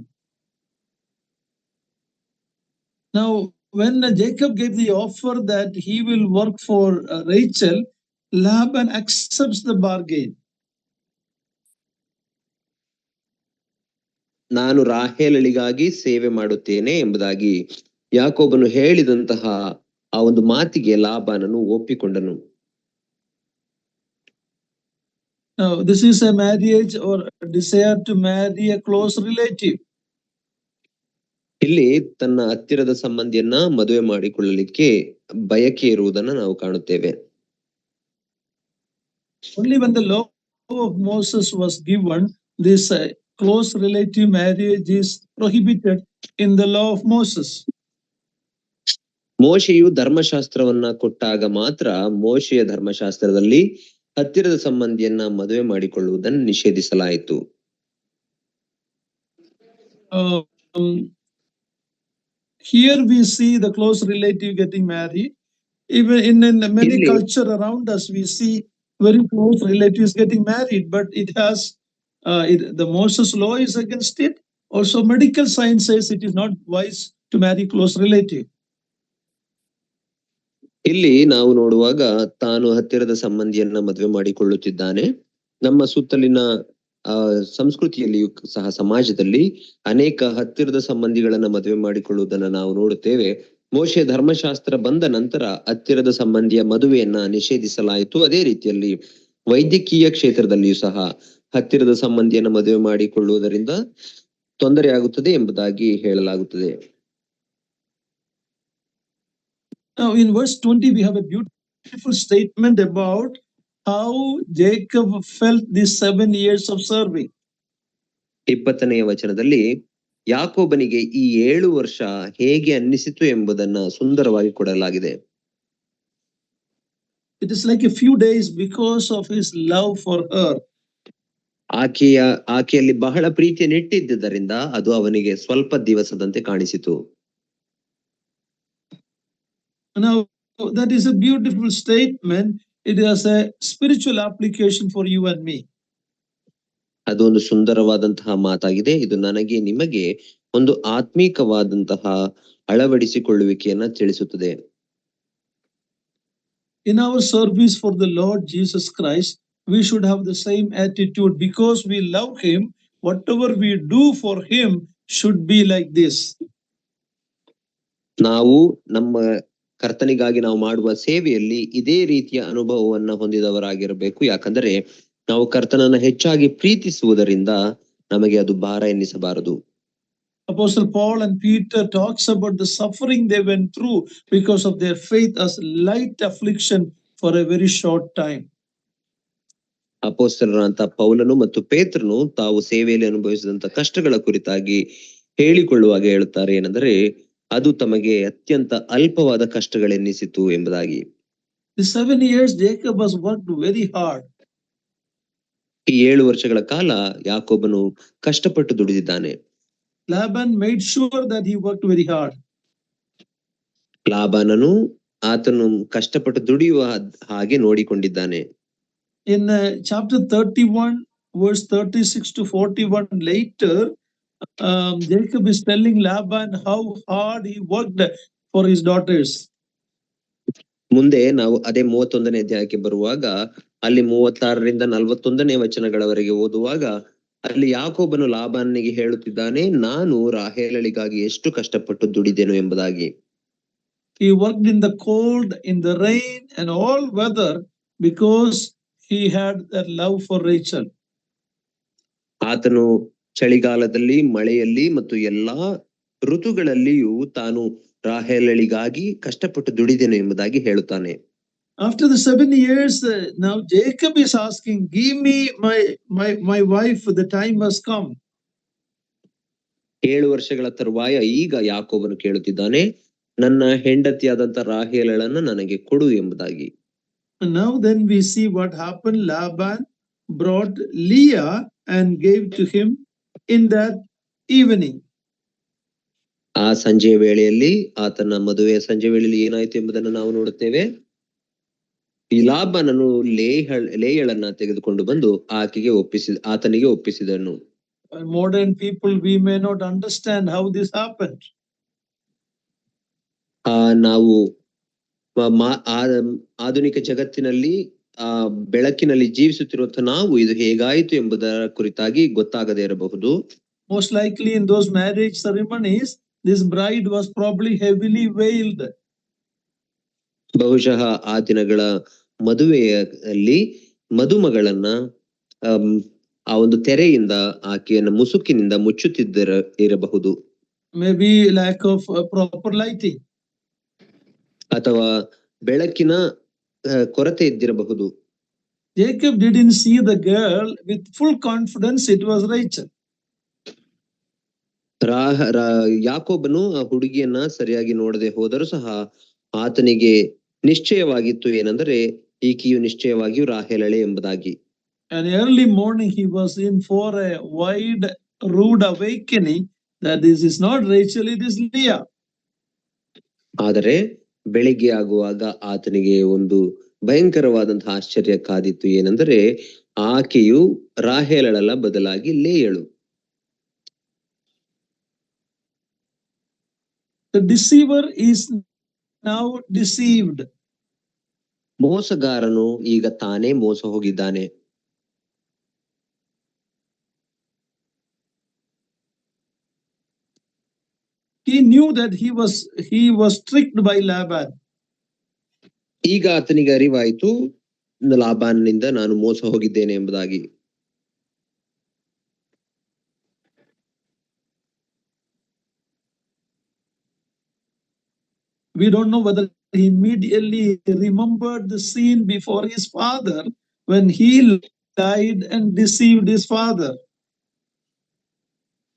Now, when Jacob gave the offer that he will work for Rachel, Laban accepts the bargain. ನಾನು ರಾಹೇಲಳಿಗಾಗಿ ಸೇವೆ ಮಾಡುತ್ತೇನೆ ಎಂಬುದಾಗಿ ಯಾಕೋಬನು ಹೇಳಿದಂತಹ ಆ ಒಂದು ಮಾತಿಗೆ ಲಾಬಾನನು ಒಪ್ಪಿಕೊಂಡನು. Now, this is a marriage or a desire to marry a close relative. ಇಲ್ಲಿ ತನ್ನ ಹತ್ತಿರದ ಸಂಬಂಧಿಯನ್ನ ಮದುವೆ ಮಾಡಿಕೊಳ್ಳಲಿಕ್ಕೆ ಬಯಕೆ ಇರುವುದನ್ನು ನಾವು ಕಾಣುತ್ತೇವೆ. Only when the law of Moses was given, this close relative marriage is prohibited in the law of Moses. ಮೋಶೆಯು ಧರ್ಮಶಾಸ್ತ್ರವನ್ನ ಕೊಟ್ಟಾಗ ಮಾತ್ರ ಮೋಶೆಯ ಧರ್ಮಶಾಸ್ತ್ರದಲ್ಲಿ ಹತ್ತಿರದ ಸಂಬಂಧಿಯನ್ನ ಮದುವೆ ಮಾಡಿಕೊಳ್ಳುವುದನ್ನು ನಿಷೇಧಿಸಲಾಯಿತು. Here we see the close relative getting married. Even in many culture around us, we see very close relatives getting married, but it has the Moses law is against it. Also, medical science says it is not wise to marry close relative. ಇಲ್ಲಿ ನಾವು ನೋಡುವಾಗ ತಾನು ಹತ್ತಿರದ ಸಂಬಂಧಿಯನ್ನ ಮದುವೆ ಮಾಡಿಕೊಳ್ಳುತ್ತಿದ್ದಾನೆ. ನಮ್ಮ ಸುತ್ತಲಿನ ಸಂಸ್ಕೃತಿಯಲ್ಲಿಯೂ ಸಹ ಸಮಾಜದಲ್ಲಿ ಅನೇಕ ಹತ್ತಿರದ ಸಂಬಂಧಿಗಳನ್ನ ಮದುವೆ ಮಾಡಿಕೊಳ್ಳುವುದನ್ನ ನಾವು ನೋಡುತ್ತೇವೆ. ಮೋಶೆ ಧರ್ಮಶಾಸ್ತ್ರ ಬಂದ ನಂತರ ಹತ್ತಿರದ ಸಂಬಂಧಿಯ ಮದುವೆಯನ್ನ ನಿಷೇಧಿಸಲಾಯಿತು. ಅದೇ ರೀತಿಯಲ್ಲಿ ವೈದ್ಯಕೀಯ ಕ್ಷೇತ್ರದಲ್ಲಿಯೂ ಸಹ ಹತ್ತಿರದ ಸಂಬಂಧಿಯನ್ನ ಮದುವೆ ಮಾಡಿಕೊಳ್ಳುವುದರಿಂದ ತೊಂದರೆಯಾಗುತ್ತದೆ ಎಂಬುದಾಗಿ ಹೇಳಲಾಗುತ್ತದೆ. Now in verse 20 we have a beautiful statement about how Jacob felt these 7 years of serving. 20ನೇ ವಚನದಲ್ಲಿ ಯಾಕೋಬನಿಗೆ ಈ 7 ವರ್ಷ ಹೇಗೆ ಅನ್ನಿಸಿತು ಎಂಬುದನ್ನ ಸುಂದರವಾಗಿ ಕೊಡಲಾಗಿದೆ. It is like a few days because of his love for her. ಆಕೆಯಲ್ಲಿ ಬಹಳ ಪ್ರೀತಿಯನ್ನು ಇಟ್ಟಿದ್ದರಿಂದ ಅದು ಅವನಿಗೆ ಸ್ವಲ್ಪ ದಿವಸದಂತೆ ಕಾಣಿಸಿತು. Now that is a beautiful statement. It has a spiritual application for you and me. ಅದೊಂದು ಸುಂದರವಾದಂತಹ ಮಾತಾಗಿದೆ. ಇದು ನನಗೆ ನಿಮಗೆ ಒಂದು ಆತ್ಮೀಕವಾದಂತಹ ಅಳವಡಿಸಿಕೊಳ್ಳುವಿಕೆಯನ್ನ ತಿಳಿಸುತ್ತದೆ. In our service for the Lord Jesus Christ, we should have the same attitude. Because we love him, whatever we do for him should be like this. ನಾವು ನಮ್ಮ ಕರ್ತನಿಗಾಗಿ ನಾವು ಮಾಡುವ ಸೇವೆಯಲ್ಲಿ ಇದೇ ರೀತಿಯ ಅನುಭವವನ್ನ ಹೊಂದಿದವರಾಗಿರಬೇಕು. ಯಾಕಂದರೆ ನಾವು ಕರ್ತನನ್ನ ಹೆಚ್ಚಾಗಿ ಪ್ರೀತಿಸುವುದರಿಂದ ನಮಗೆ ಅದು ಭಾರ ಎನ್ನಿಸಬಾರದು. Apostle Paul and Peter talks about the suffering they went through because of their faith as light affliction for a very short time. ಅಪೊಸ್ತಲರಾದಂತ ಪೌಲನು ಮತ್ತು ಪೇತ್ರನು ತಾವು ಸೇವೆಯಲ್ಲಿ ಅನುಭವಿಸಿದಂತ ಕಷ್ಟಗಳ ಕುರಿತಾಗಿ ಹೇಳಿಕೊಳ್ಳುವಾಗ ಹೇಳುತ್ತಾರೆ ಏನೆಂದರೆ ಅದು ತಮಗೆ ಅತ್ಯಂತ ಅಲ್ಪವಾದ ಕಷ್ಟಗಳೆನ್ನಿಸಿತು ಎಂಬುದಾಗಿ. The 7 years Jacob has worked very hard. ಈ 7 ವರ್ಷಗಳ ಕಾಲ ಯಾಕೋಬನು ಕಷ್ಟಪಟ್ಟು ದುಡಿದಿದ್ದಾನೆ. Laban made sure that he worked very hard. ಲಾಬಾನನು ಆತನು ಕಷ್ಟಪಟ್ಟು ದುಡಿಯುವ ಹಾಗೆ ನೋಡಿಕೊಂಡಿದ್ದಾನೆ. In chapter 31 verse 36 to 41 later, Jacob is telling Laban how hard he worked for his daughters. ಮುಂದೆ ನಾವು ಅದೇ 31ನೇ ಅಧ್ಯಾಯಕ್ಕೆ ಬರುವಾಗ ಅಲ್ಲಿ 36ರಿಂದ 41ನೇ ವಚನಗಳವರೆಗೆ ಓದುವಾಗ ಅಲ್ಲಿ ಯಾಕೋಬನು ಲಾಬಾನನಿಗೆ ಹೇಳುತ್ತಿದ್ದಾನೆ, ನಾನು ರಾಹೇಲಳಿಗಾಗಿ ಎಷ್ಟು ಕಷ್ಟಪಟ್ಟು ದುಡಿದೆನು ಎಂಬುದಾಗಿ. He worked in the cold, in the rain and all weather because he had that love for Rachel. ಆತನು ಚಳಿಗಾಲದಲ್ಲಿ, ಮಳೆಯಲ್ಲಿ ಮತ್ತು ಎಲ್ಲಾ ಋತುಗಳಲ್ಲಿಯೂ ತಾನು ರಾಹೇಲಳಿಗಾಗಿ ಕಷ್ಟಪಟ್ಟು ದುಡಿದೆನು ಎಂಬುದಾಗಿ ಹೇಳುತ್ತಾನೆ. After the 7 years, now Jacob is asking, give me my wife, the time has come. 7 ವರ್ಷಗಳ ತರುವಾಯ ಈಗ ಯಾಕೋಬನು ಕೇಳುತ್ತಿದ್ದಾನೆ, ನನ್ನ ಹೆಂಡತಿಯಾದಂತ ರಾಹೇಲಳನ್ನು ನನಗೆ ಕೊಡು ಎಂಬುದಾಗಿ. And now then we see what happened. Laban brought Leah and gave to him in that evening. ಆ ಸಂಜೆಯ ವೇಳೆಯಲ್ಲಿ, ಆತನ ಮದುವೆಯ ಸಂಜೆ ವೇಳೆಯಲ್ಲಿ ಏನಾಯ್ತು ಎಂಬುದನ್ನು ನಾವು ನೋಡುತ್ತೇವೆ. ಈ ಲಾಬಾನನು ಲೇಯಳನ್ನ ತೆಗೆದುಕೊಂಡು ಬಂದು ಆತನಿಗೆ ಒಪ್ಪಿಸಿದನು. Modern people, we may not understand how this happened. ನಾವು ಆಧುನಿಕ ಜಗತ್ತಿನಲ್ಲಿ ಬೆಳಕಿನಲ್ಲಿ ಜೀವಿಸುತ್ತಿರುವಂತಹ ನಾವು ಇದು ಹೇಗಾಯಿತು ಎಂಬುದರ ಕುರಿತಾಗಿ ಗೊತ್ತಾಗದೇ ಇರಬಹುದು. Most likely in those marriage ceremonies, this bride was probably heavily veiled. ಬಹುಶಃ ಆ ದಿನಗಳ ಮದುವೆಯಲ್ಲಿ ಮದುಮಗಳನ್ನ ಆ ಒಂದು ತೆರೆಯಿಂದ ಆಕೆಯನ್ನು ಮುಸುಕಿನಿಂದ ಇರಬಹುದು. Maybe lack of proper lighting. ಅಥವಾ ಬೆಳಕಿನ ಕೊರತೆ ಇದ್ದಿರಬಹುದು. Jacob didn't see the girl with full confidence it was Rachel. ಯಾಕೋಬನು ಆ ಹುಡುಗಿಯನ್ನ ಸರಿಯಾಗಿ ನೋಡದೆ ಹೋದರೂ ಸಹ ಆತನಿಗೆ ನಿಶ್ಚಯವಾಗಿತ್ತು ಏನೆಂದರೆ ಈಕೆಯು ನಿಶ್ಚಯವಾಗಿಯೂ ರಾಹೇಲಳೆ ಎಂಬುದಾಗಿ. And early morning he was in for a wide rude awakening that this is not Rachel, it is Leah. ಆದರೆ ಬೆಳಿಗ್ಗೆ ಆಗುವಾಗ ಆತನಿಗೆ ಒಂದು ಭಯಂಕರವಾದಂತಹ ಆಶ್ಚರ್ಯ ಕಾದಿತ್ತು ಏನೆಂದರೆ ಆಕೆಯು ರಾಹೇಲಳಲ್ಲ, ಬದಲಾಗಿ ಲೇಯಳು. The deceiver is now deceived. ಮೋಸಗಾರನು ಈಗ ತಾನೇ ಮೋಸ ಹೋಗಿದ್ದಾನೆ. He knew that he was tricked by Laban. ಈಗ ಆತನಿಗೆ ಅರಿವಾಯಿತು, ಲಾಬಾನನಿಂದ ನಾನು ಮೋಸ ಹೋಗಿದ್ದೇನೆ ಎಂಬುದಾಗಿ. We don't know whether he immediately remembered the scene before his father when he lied and deceived his father.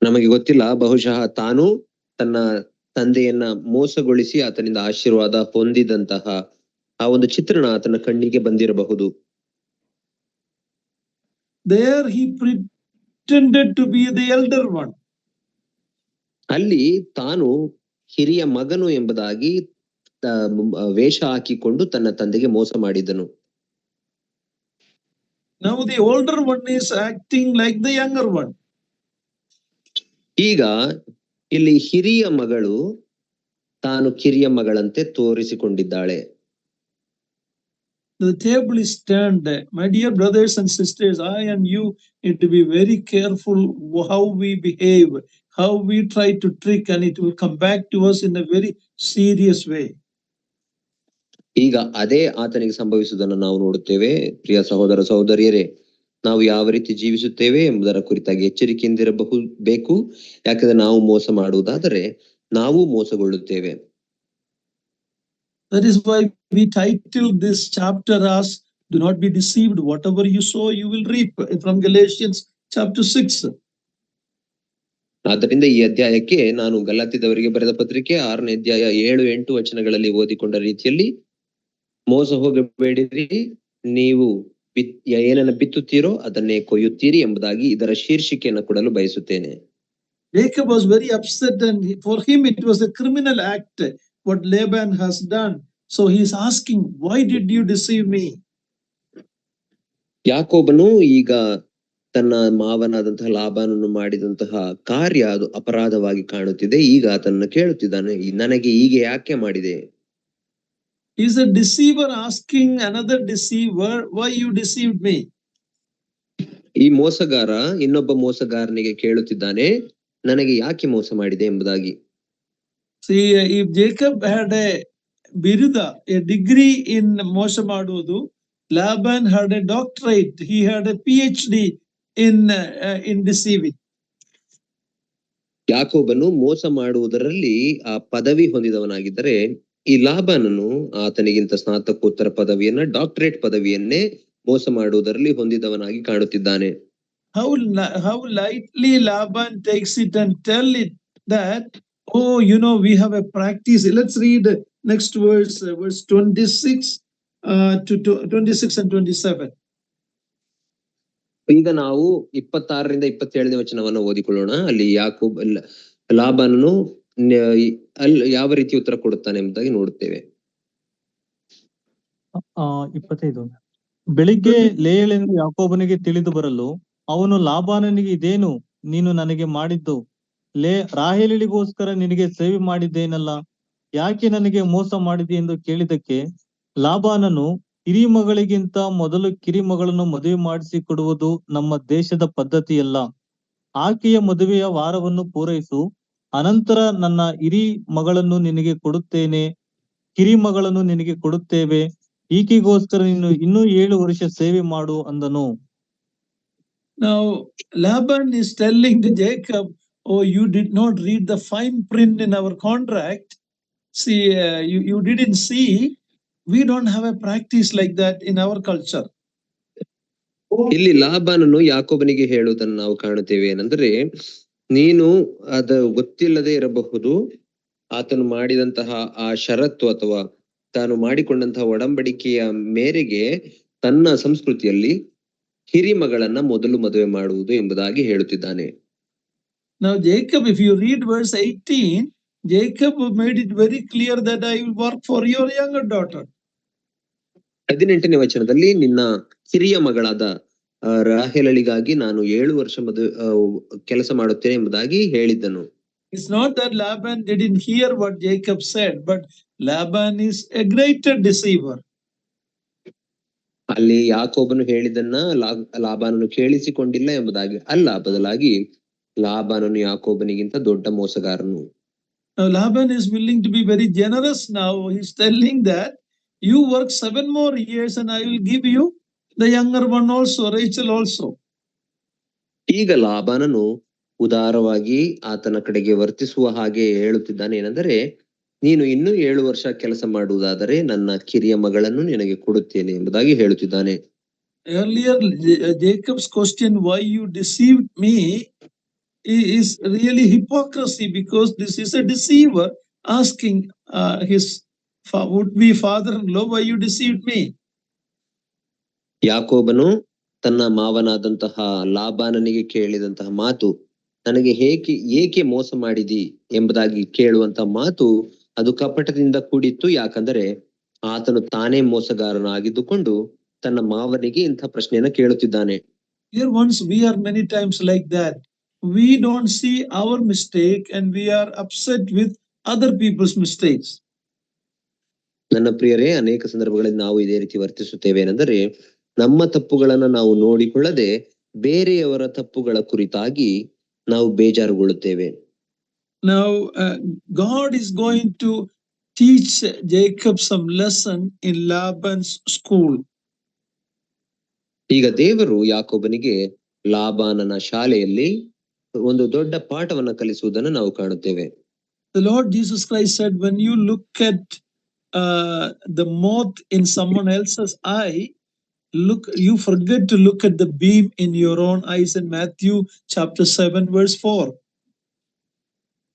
ನಮಗೆ ಗೊತ್ತಿಲ್ಲ, ಬಹುಶಃ ತಾನು ತನ್ನ ತಂದೆಯನ್ನ ಮೋಸಗೊಳಿಸಿ ಆತನಿಂದ ಆಶೀರ್ವಾದ ಹೊಂದಿದಂತಹ ಆ ಒಂದು ಚಿತ್ರಣ ಆತನ ಕಣ್ಣಿಗೆ ಬಂದಿರಬಹುದು. There he pretended to be the elder one. ಅಲ್ಲಿ ತಾನು ಹಿರಿಯ ಮಗನು ಎಂಬುದಾಗಿ ವೇಷ ಹಾಕಿಕೊಂಡು ತನ್ನ ತಂದೆಗೆ ಮೋಸ ಮಾಡಿದನು. Now the older one is acting like the younger one. ಈಗ ಇಲ್ಲಿ ಹಿರಿಯ ಮಗಳು ತಾನು ಕಿರಿಯ ಮಗಳಂತೆ ತೋರಿಸಿಕೊಂಡಿದ್ದಾಳೆ. The table is turned. My dear brothers and sisters, I and you need to be very careful how we behave, how we try to trick, and it will come back to us in a very serious way. ಈಗ ಅದೇ ಆತನಿಗೆ ಸಂಭವಿಸುವುದನ್ನು ನಾವು ನೋಡುತ್ತೇವೆ. ಪ್ರಿಯ ಸಹೋದರ ಸಹೋದರಿಯರೇ, ನಾವು ಯಾವ ರೀತಿ ಜೀವಿಸುತ್ತೇವೆ ಎಂಬುದರ ಕುರಿತಾಗಿ ಎಚ್ಚರಿಕೆಯಿಂದಿರಬೇಕು. ಯಾಕಂದ್ರೆ ನಾವು ಮೋಸ ಮಾಡುವುದಾದರೆ ನಾವು ಮೋಸಗೊಳ್ಳುತ್ತೇವೆ. That is why we titled this chapter as "Do not be deceived. Whatever you sow, you will reap." From Galatians chapter 6. ಆದ್ದರಿಂದ ಈ ಅಧ್ಯಾಯಕ್ಕೆ ನಾನು ಗಲಾತ್ಯದವರಿಗೆ ಬರೆದ ಪತ್ರಿಕೆ 6ನೇ ಅಧ್ಯಾಯ 7-8 ವಚನಗಳಲ್ಲಿ ಓದಿಕೊಂಡ ರೀತಿಯಲ್ಲಿ, ಮೋಸ ಹೋಗಬೇಡಿರಿ, ನೀವು ಏನನ್ನ ಬಿತ್ತುತ್ತೀರೋ ಅದನ್ನೇ ಕೊಯ್ಯುತ್ತೀರಿ ಎಂಬುದಾಗಿ ಇದರ ಶೀರ್ಷಿಕೆಯನ್ನು ಕೊಡಲು ಬಯಸುತ್ತೇನೆ. Jacob was very upset, and for him it was a criminal act what Laban has done. So he is asking, why did you deceive me? ಯಾಕೋಬನು ಈಗ ತನ್ನ ಮಾವನಾದಂತಹ ಲಾಬಾನನು ಮಾಡಿದಂತಹ ಕಾರ್ಯ ಅದು ಅಪರಾಧವಾಗಿ ಕಾಣುತ್ತಿದೆ. ಈಗ ಆತನನ್ನು ಕೇಳುತ್ತಿದ್ದಾನೆ, ನನಗೆ ಹೀಗೆ ಯಾಕೆ ಮಾಡಿದೆ? He is a deceiver asking another deceiver, why you deceived me? ಈ ಮೋಸಗಾರ ಇನ್ನೊಬ್ಬ ಮೋಸಗಾರನಿಗೆ ಕೇಳುತ್ತಿದ್ದಾನೆ, ನನಗೆ ಯಾಕೆ ಮೋಸ ಮಾಡಿದೆ ಎಂಬುದಾಗಿ. See, if Jacob had a biruda, a degree in ಮೋಸ ಮಾಡುವುದು, Laban had a doctorate, he had a PhD in deceiving. ಯಾಕೋಬನು ಮೋಸ ಮಾಡುವುದರಲ್ಲಿ ಆ ಪದವಿ ಹೊಂದಿದವನಾಗಿದ್ದರೆ, ಈ ಲಾಬಾನನು ಆತನಿಗಿಂತ ಸ್ನಾತಕೋತ್ತರ ಪದವಿಯನ್ನ, ಡಾಕ್ಟರೇಟ್ ಪದವಿಯನ್ನೇ ಮೋಸ ಮಾಡುವುದರಲ್ಲಿ ಹೊಂದಿದವನಾಗಿ ಕಾಣುತ್ತಿದ್ದಾನೆ. How lightly Laban takes it and tell it that, oh, we have a practice. Let's read next verse 26 to 26 and 27. ಈಗ ನಾವು 26ರಿಂದ 27ನೇ ವಚನವನ್ನು ಓದಿಕೊಳ್ಳೋಣ. ಅಲ್ಲಿ ಲಾಬಾನನು ಯಾವ ರೀತಿ ಉತ್ತರ ಕೊಡುತ್ತಾನೆ ಎಂಬುದಾಗಿ ನೋಡುತ್ತೇವೆ. 25. ಬೆಳಿಗ್ಗೆ ಲೇಯಳೆಂದು ಯಾಕೋಬನಿಗೆ ತಿಳಿದು ಬರಲು ಅವನು ಲಾಬಾನನಿಗೆ, ಇದೇನು ನೀನು ನನಗೆ ಮಾಡಿದ್ದು? ರಾಹೇಲಳಿಗೋಸ್ಕರ ನಿನಗೆ ಸೇವೆ ಮಾಡಿದ್ದೇನಲ್ಲ, ಯಾಕೆ ನನಗೆ ಮೋಸ ಮಾಡಿದೆ ಎಂದು ಕೇಳಿದಕ್ಕೆ, ಲಾಬಾನನು, ಹಿರಿ ಮಗಳಿಗಿಂತ ಮೊದಲು ಕಿರಿ ಮಗಳನ್ನು ಮದುವೆ ಮಾಡಿಸಿಕೊಡುವುದು ನಮ್ಮ ದೇಶದ ಪದ್ಧತಿಯಲ್ಲ. ಆಕೆಯ ಮದುವೆಯ ವಾರವನ್ನು ಪೂರೈಸು, ಅನಂತರ ನನ್ನ ಹಿರಿ ಮಗಳನ್ನು ನಿನಗೆ ಕೊಡುತ್ತೇನೆ, ಕಿರಿ ಮಗಳನ್ನು ನಿನಗೆ ಕೊಡುತ್ತೇವೆ. ಈಕೆಗೋಸ್ಕರ ನೀನು ಇನ್ನೂ 7 ವರ್ಷ ಸೇವೆ ಮಾಡು ಅಂದನು. Now Laban is telling to Jacob, oh, you did not read the fine print in our contract. See, you didn't see. We don't have a practice like that in our culture. ಇಲ್ಲಿ ಲಾಬಾನನು ಯಾಕೋಬನಿಗೆ ಹೇಳುವುದನ್ನು ನಾವು ಕಾಣುತ್ತೇವೆ. ಏನಂದ್ರೆ, ನೀನು ಅದ ಗೊತ್ತಿಲ್ಲದೆ ಇರಬಹುದು, ಆತನು ಮಾಡಿದಂತಹ ಆ ಷರತ್ತು ಅಥವಾ ತಾನು ಮಾಡಿಕೊಂಡಂತಹ ಒಡಂಬಡಿಕೆಯ ಮೇರೆಗೆ ತನ್ನ ಸಂಸ್ಕೃತಿಯಲ್ಲಿ ಹಿರಿ ಮಗಳನ್ನ ಮೊದಲು ಮದುವೆ ಮಾಡುವುದು ಎಂಬುದಾಗಿ ಹೇಳುತ್ತಿದ್ದಾನೆ. Now Jacob, if you read verse 18, Jacob made it very clear that I will work for your younger daughter. 18ನೇ ವಚನದಲ್ಲಿ ನಿನ್ನ ಕಿರಿಯ ಮಗಳಾದ ರಾಹೇಲಳಿಗಾಗಿ ನಾನು 7 ವರ್ಷ ಕೆಲಸ ಮಾಡುತ್ತೇನೆ ಎಂಬುದಾಗಿ ಹೇಳಿದ್ದನು. It's not that Laban didn't hear what Jacob said, but Laban is a greater deceiver. ಅಲ್ಲಿ ಯಾಕೋಬನು ಹೇಳಿದನ್ನ ಲಾಬಾನನು ಕೇಳಿಸಿಕೊಂಡಿಲ್ಲ ಎಂಬುದಾಗಿ ಅಲ್ಲ, ಬದಲಾಗಿ ಲಾಬಾನನು ಯಾಕೋಬನಿಗಿಂತ ದೊಡ್ಡ ಮೋಸಗಾರನು. Now Laban is willing to be very generous now. He's telling that you work 7 more years and I will give you the younger one also, Rachel also. ಈಗ ಲಾಬಾನನು ಉದಾರವಾಗಿ ಆತನ ಕಡೆಗೆ ವರ್ತಿಸುವ ಹಾಗೆ ಹೇಳುತ್ತಿದ್ದಾನೆ. ಏನೆಂದರೆ, ನೀನು ಇನ್ನೂ 7 ವರ್ಷ ಕೆಲಸ ಮಾಡುವುದಾದರೆ ನನ್ನ ಕಿರಿಯ ಮಗಳನ್ನು ನಿನಗೆ ಕೊಡುತ್ತೇನೆ ಎಂಬುದಾಗಿ ಹೇಳುತ್ತಿದ್ದಾನೆ. Earlier Jacob's question, why you deceived me, is really hypocrisy, because this is a deceiver asking his would-be father-in-law, why you deceived me. ಯಾಕೋಬನು ತನ್ನ ಮಾವನಾದಂತಹ ಲಾಬಾನನಿಗೆ ಕೇಳಿದಂತಹ ಮಾತು, ನನಗೆ ಏಕೆ ಮೋಸ ಮಾಡಿದಿ ಎಂಬುದಾಗಿ ಕೇಳುವಂತ ಮಾತು, ಅದು ಕಪಟದಿಂದ ಕೂಡಿತ್ತು. ಯಾಕಂದರೆ ಆತನು ತಾನೇ ಮೋಸಗಾರನಾಗಿದ್ದುಕೊಂಡು ತನ್ನ ಮಾವನಿಗೆ ಇಂಥ ಪ್ರಶ್ನೆಯನ್ನ ಕೇಳುತ್ತಿದ್ದಾನೆ. Here once we are many times like that. We don't see our mistake and we are upset with other people's mistakes. ನನ್ನ ಪ್ರಿಯರೇ, ಅನೇಕ ಸಂದರ್ಭಗಳಲ್ಲಿ ನಾವು ಇದೇ ರೀತಿ ವರ್ತಿಸುತ್ತೇವೆ. ಏನೆಂದರೆ, ನಮ್ಮ ತಪ್ಪುಗಳನ್ನ ನಾವು ನೋಡಿಕೊಳ್ಳದೆ ಬೇರೆಯವರ ತಪ್ಪುಗಳ ಕುರಿತಾಗಿ ನಾವು ಬೇಜಾರುಗೊಳ್ಳುತ್ತೇವೆ. Now God is going to teach Jacob some lesson in Laban's school. ಈಗ ದೇವರು ಯಾಕೋಬನಿಗೆ ಲಾಬಾನನ ಶಾಲೆಯಲ್ಲಿ ಒಂದು ದೊಡ್ಡ ಪಾಠವನ್ನ ಕಲಿಸುವುದನ್ನು ನಾವು ಕಾಣುತ್ತೇವೆ. The Lord Jesus Christ said, when you look at the moth in someone else's eye, you forget to look at the beam in your own eyes, in Matthew chapter 7 verse 4.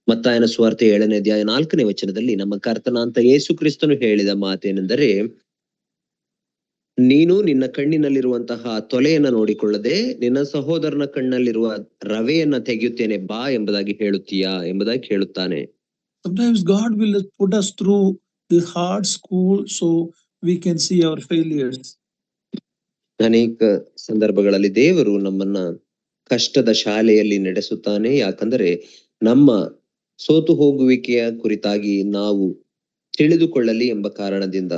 ಮತ್ತಾಯನ ಸುವಾರ್ತೆ 7ನೇ ಅಧ್ಯಾಯ 4ನೇ ವಚನದಲ್ಲಿ ನಮ್ಮ ಕರ್ತನಾಂತ ಯೇಸು ಕ್ರಿಸ್ತನು ಹೇಳಿದ ಮಾತೇನೆಂದರೆ, ನೀನು ನಿನ್ನ ಕಣ್ಣಿನಲ್ಲಿರುವಂತಹ ತೊಲೆಯನ್ನ ನೋಡಿಕೊಳ್ಳದೆ ನಿನ್ನ ಸಹೋದರನ ಕಣ್ಣಲ್ಲಿರುವ ರವೆಯನ್ನ ತೆಗೆಯುತ್ತೇನೆ ಬಾ ಎಂಬುದಾಗಿ ಹೇಳುತ್ತೀಯಾ ಎಂಬುದಾಗಿ ಹೇಳುತ್ತಾನೆ. Sometimes God will put us through the hard school so we can see our failures. ಅನೇಕ ಸಂದರ್ಭಗಳಲ್ಲಿ ದೇವರು ನಮ್ಮನ್ನ ಕಷ್ಟದ ಶಾಲೆಯಲ್ಲಿ ನಡೆಸುತ್ತಾನೆ. ಯಾಕಂದರೆ ನಮ್ಮ ಸೋತು ಹೋಗುವಿಕೆಯ ಕುರಿತಾಗಿ ನಾವು ತಿಳಿದುಕೊಳ್ಳಲಿ ಎಂಬ ಕಾರಣದಿಂದ.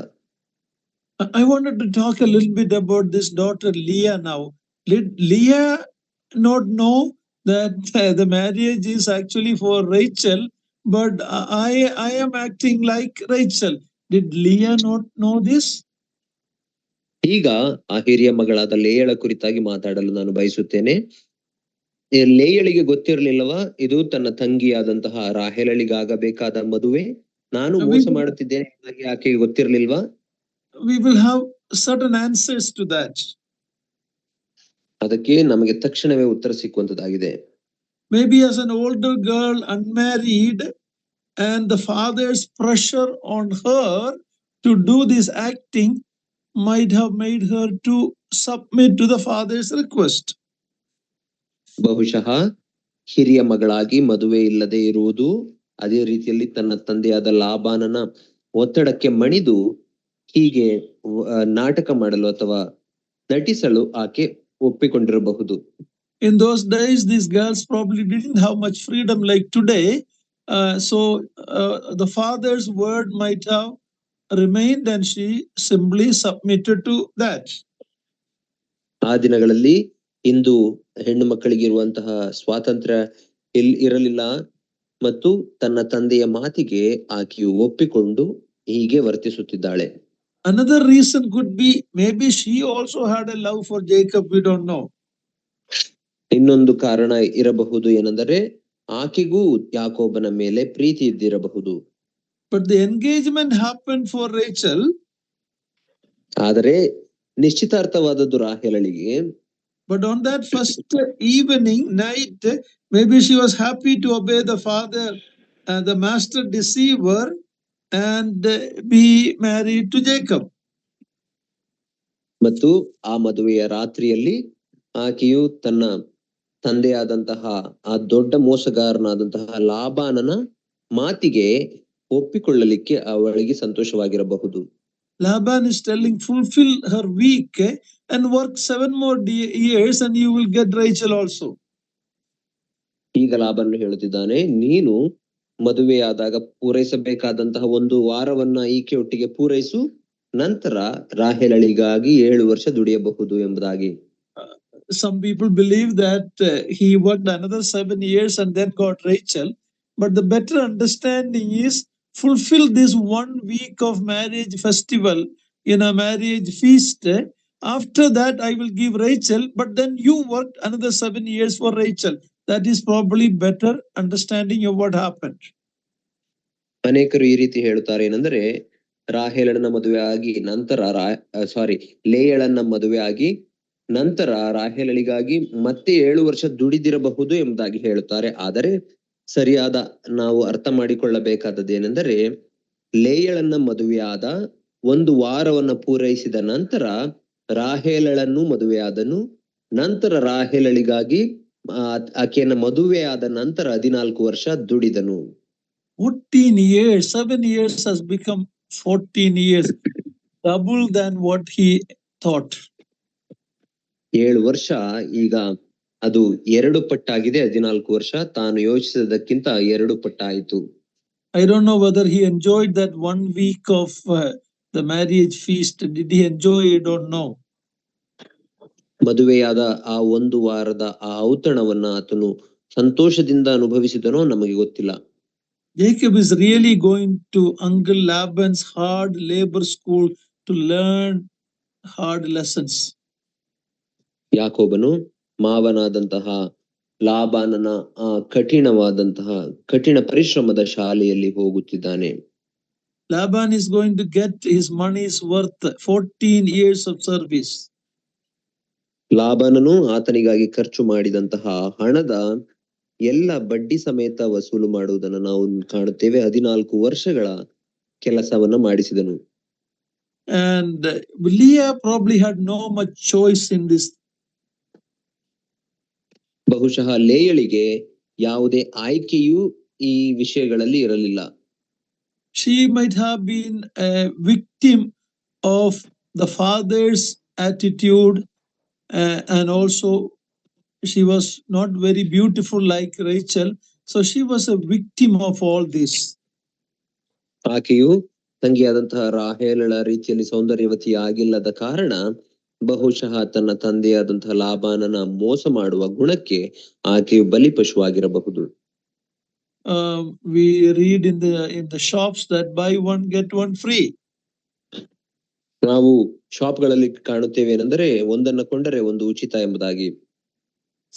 I wanted to talk a little bit about this daughter Leah now. Did Leah not know that the marriage is actually for Rachel, but I am acting like Rachel? Did Leah not know this? ಈಗ ಆ ಹಿರಿಯ ಮಗಳಾದ ಲೇಯಳ ಕುರಿತಾಗಿ ಮಾತಾಡಲು ನಾನು ಬಯಸುತ್ತೇನೆ. ಲೇಯಳಿಗೆ ಗೊತ್ತಿರಲಿಲ್ಲವಾ ಇದು ತನ್ನ ತಂಗಿಯಾದಂತಹ ರಾಹೇಲಳಿಗಾಗಬೇಕಾದ ಮದುವೆ, ನಾನು ಮೋಸ ಮಾಡುತ್ತಿದ್ದೇನೆ ಎಂಬುದಾಗಿ ಆಕೆಗೆ ಗೊತ್ತಿರಲಿಲ್ವಾ? We will have certain answers to that. ಅದಕ್ಕೆ ನಮಗೆ ತಕ್ಷಣವೇ ಉತ್ತರ ಸಿಕ್ಕುವಂತದ್ದಾಗಿದೆ. Maybe as an older girl, unmarried, and the father's pressure on her to do this acting might have made her to submit to the father's request. ಬಹುಶಃ ಹಿರಿಯ ಮಗಳಾಗಿ ಮದುವೆ ಇಲ್ಲದೆ ಇರುವುದು, ಅದೇ ರೀತಿಯಲ್ಲಿ ತನ್ನ ತಂದೆಯಾದ ಲಾಬಾನನ ಒತ್ತಡಕ್ಕೆ ಮಣಿದು ಹೀಗೆ ನಾಟಕ ಮಾಡಲು ಅಥವಾ ನಟಿಸಲು ಆಕೆ ಒಪ್ಪಿಕೊಂಡಿರಬಹುದು. In those days, these girls probably didn't have much freedom like today. So the father's word might have remained and she simply submitted to that. ಆ ದಿನಗಳಲ್ಲಿ ಇಂದು ಹೆಣ್ಣು ಮಕ್ಕಳಿಗೆ ಇರುವಂತಹ ಸ್ವಾತಂತ್ರ್ಯ ಇರಲಿಲ್ಲ ಮತ್ತು ತನ್ನ ತಂದೆಯ ಮಾತಿಗೆ ಆಕೆಯು ಒಪ್ಪಿಕೊಂಡು ಹೀಗೆ ವರ್ತಿಸುತ್ತಿದ್ದಾಳೆ. Another reason could be maybe she also had a love for Jacob, we don't know. ಇನ್ನೊಂದು ಕಾರಣ ಇರಬಹುದು ಏನೆಂದರೆ ಆಕೆಗೂ ಯಾಕೋಬನ ಮೇಲೆ ಪ್ರೀತಿ ಇದ್ದಿರಬಹುದು. But the engagement happened for Rachel. ಆದರೆ ನಿಶ್ಚಿತಾರ್ಥವಾದದ್ದು ರಾಹೇಲಳಿಗೆ. But on that first evening night, maybe she was happy to obey the father, the master deceiver, and be married to Jacob. ಮತ್ತು ಆ ಮದುವೆಯ ರಾತ್ರಿಯಲ್ಲಿ ಆಕೆಯು ತನ್ನ ತಂದೆಯಾದಂತಹ ಆ ದೊಡ್ಡ ಮೋಸಗಾರನಾದಂತಹ ಲಾಬಾನನ ಮಾತಿಗೆ ಒಪ್ಪಿಕೊಳ್ಳಲಿಕ್ಕೆ ಅವಳಿಗೆ ಸಂತೋಷವಾಗಿರಬಹುದು. Laban is telling, fulfill her week and work 7 more years and you will get Rachel also. ಈಗ ಲಾಬಾನನು ಹೇಳುತ್ತಿದ್ದಾನೆ, ನೀನು ಮದುವೆಯಾದಾಗ ಪೂರೈಸಬೇಕಾದಂತಹ 1 ವಾರವನ್ನ ಈಕೆ ಒಟ್ಟಿಗೆ ಪೂರೈಸು, ನಂತರ ರಾಹೇಲಳಿಗಾಗಿ 7 ವರ್ಷ ದುಡಿಯಬಹುದು ಎಂಬುದಾಗಿ. Some people believe that he worked another 7 years and then got Rachel. But the better understanding is fulfill this 1 week of marriage festival in a marriage feast. After that, I will give Rachel, but then you worked another 7 years for Rachel. That is probably better understanding of what happened. ಅನೇಕರು ಈ ರೀತಿ ಹೇಳುತ್ತಾರೆ ಏನೆಂದರೆ, ರಾಹೇಲನ ಮದುವೆ ಆಗಿ ನಂತರ ಲೇಯಳನ್ನ ಮದುವೆ ಆಗಿ ನಂತರ ರಾಹೇಲಳಿಗಾಗಿ ಮತ್ತೆ 7 ವರ್ಷ ದುಡಿದಿರಬಹುದು ಎಂಬುದಾಗಿ ಹೇಳುತ್ತಾರೆ. ಆದರೆ ಸರಿಯಾದ ನಾವು ಅರ್ಥ ಮಾಡಿಕೊಳ್ಳಬೇಕಾದದ್ದೇನೆಂದರೆ, ಲೇಯಳನ್ನ ಮದುವೆಯಾದ 1 ವಾರವನ್ನ ಪೂರೈಸಿದ ನಂತರ ರಾಹೇಲಳನ್ನು ಮದುವೆಯಾದನು. ನಂತರ ರಾಹೇಲಳಿಗಾಗಿ ಆಕೆಯನ್ನ ಮದುವೆಯಾದ ನಂತರ 14 ವರ್ಷ ದುಡಿದನು. 14 years, 7 years has become 14 years, double than what he thought. 7 ವರ್ಷ ಈಗ ಅದು 2 ಪಟ್ಟಾಗಿದೆ. 14 ವರ್ಷ ತಾನು ಯೋಚಿಸಿದಕ್ಕಿಂತ 2 ಪಟ್ಟಾಯಿತು. I don't know whether he enjoyed that 1 week of the marriage feast. Did he enjoy? I don't know. ಮದುವೆಯಾದ ಆ 1 ವಾರದ ಆ ಔತಣವನ್ನ ಆತನು ಸಂತೋಷದಿಂದ ಅನುಭವಿಸಿದನೋ ನಮಗೆ ಗೊತ್ತಿಲ್ಲ. Jacob is really going to Uncle Laban's hard labor school to learn hard lessons. ಯಾಕೋಬನು ಮಾವನಾದಂತಹ ಲಾಬಾನನ ಕಠಿಣ ಪರಿಶ್ರಮದ ಶಾಲೆಯಲ್ಲಿ ಹೋಗುತ್ತಿದ್ದಾನೆ. Laban is going to get his money's worth, 14 years of service. ಲಾಬಾನನು ಆತನಿಗಾಗಿ ಖರ್ಚು ಮಾಡಿದಂತಹ ಹಣದ ಎಲ್ಲ ಬಡ್ಡಿ ಸಮೇತ ವಸೂಲು ಮಾಡುವುದನ್ನು ನಾವು ಕಾಣುತ್ತೇವೆ. 14 ವರ್ಷಗಳ ಕೆಲಸವನ್ನ ಮಾಡಿಸಿದನು. And Leah probably had no much choice in this. ಬಹುಶಃ ಲೇಯಳಿಗೆ ಯಾವುದೇ ಆಯ್ಕೆಯೂ ಈ ವಿಷಯಗಳಲ್ಲಿ ಇರಲಿಲ್ಲ. She might have been a victim of the father's attitude, and also she was not very beautiful like Rachel, so she was a victim of all this. ಆಕೆಯು ತಂಗಿಯಾದಂತಹ ರಾಹೇಲಳ ರೀತಿಯಲ್ಲಿ ಸೌಂದರ್ಯವತಿ ಆಗಿಲ್ಲದ ಕಾರಣ ಬಹುಶಃ ತನ್ನ ತಂದೆಯಾದಂತಹ ಲಾಬಾನನ ಮೋಸ ಮಾಡುವ ಗುಣಕ್ಕೆ ಆಕೆಯು ಬಲಿಪಶುವಾಗಿರಬಹುದು. We read in the shops that buy one get one free. ನಾವು ಶಾಪ್ಗಳಲ್ಲಿ ಕಾಣುತ್ತೇವೆ ಏನೆಂದರೆ ಒಂದನ್ನು ಕೊಂಡರೆ ಒಂದು ಉಚಿತ ಎಂಬುದಾಗಿ.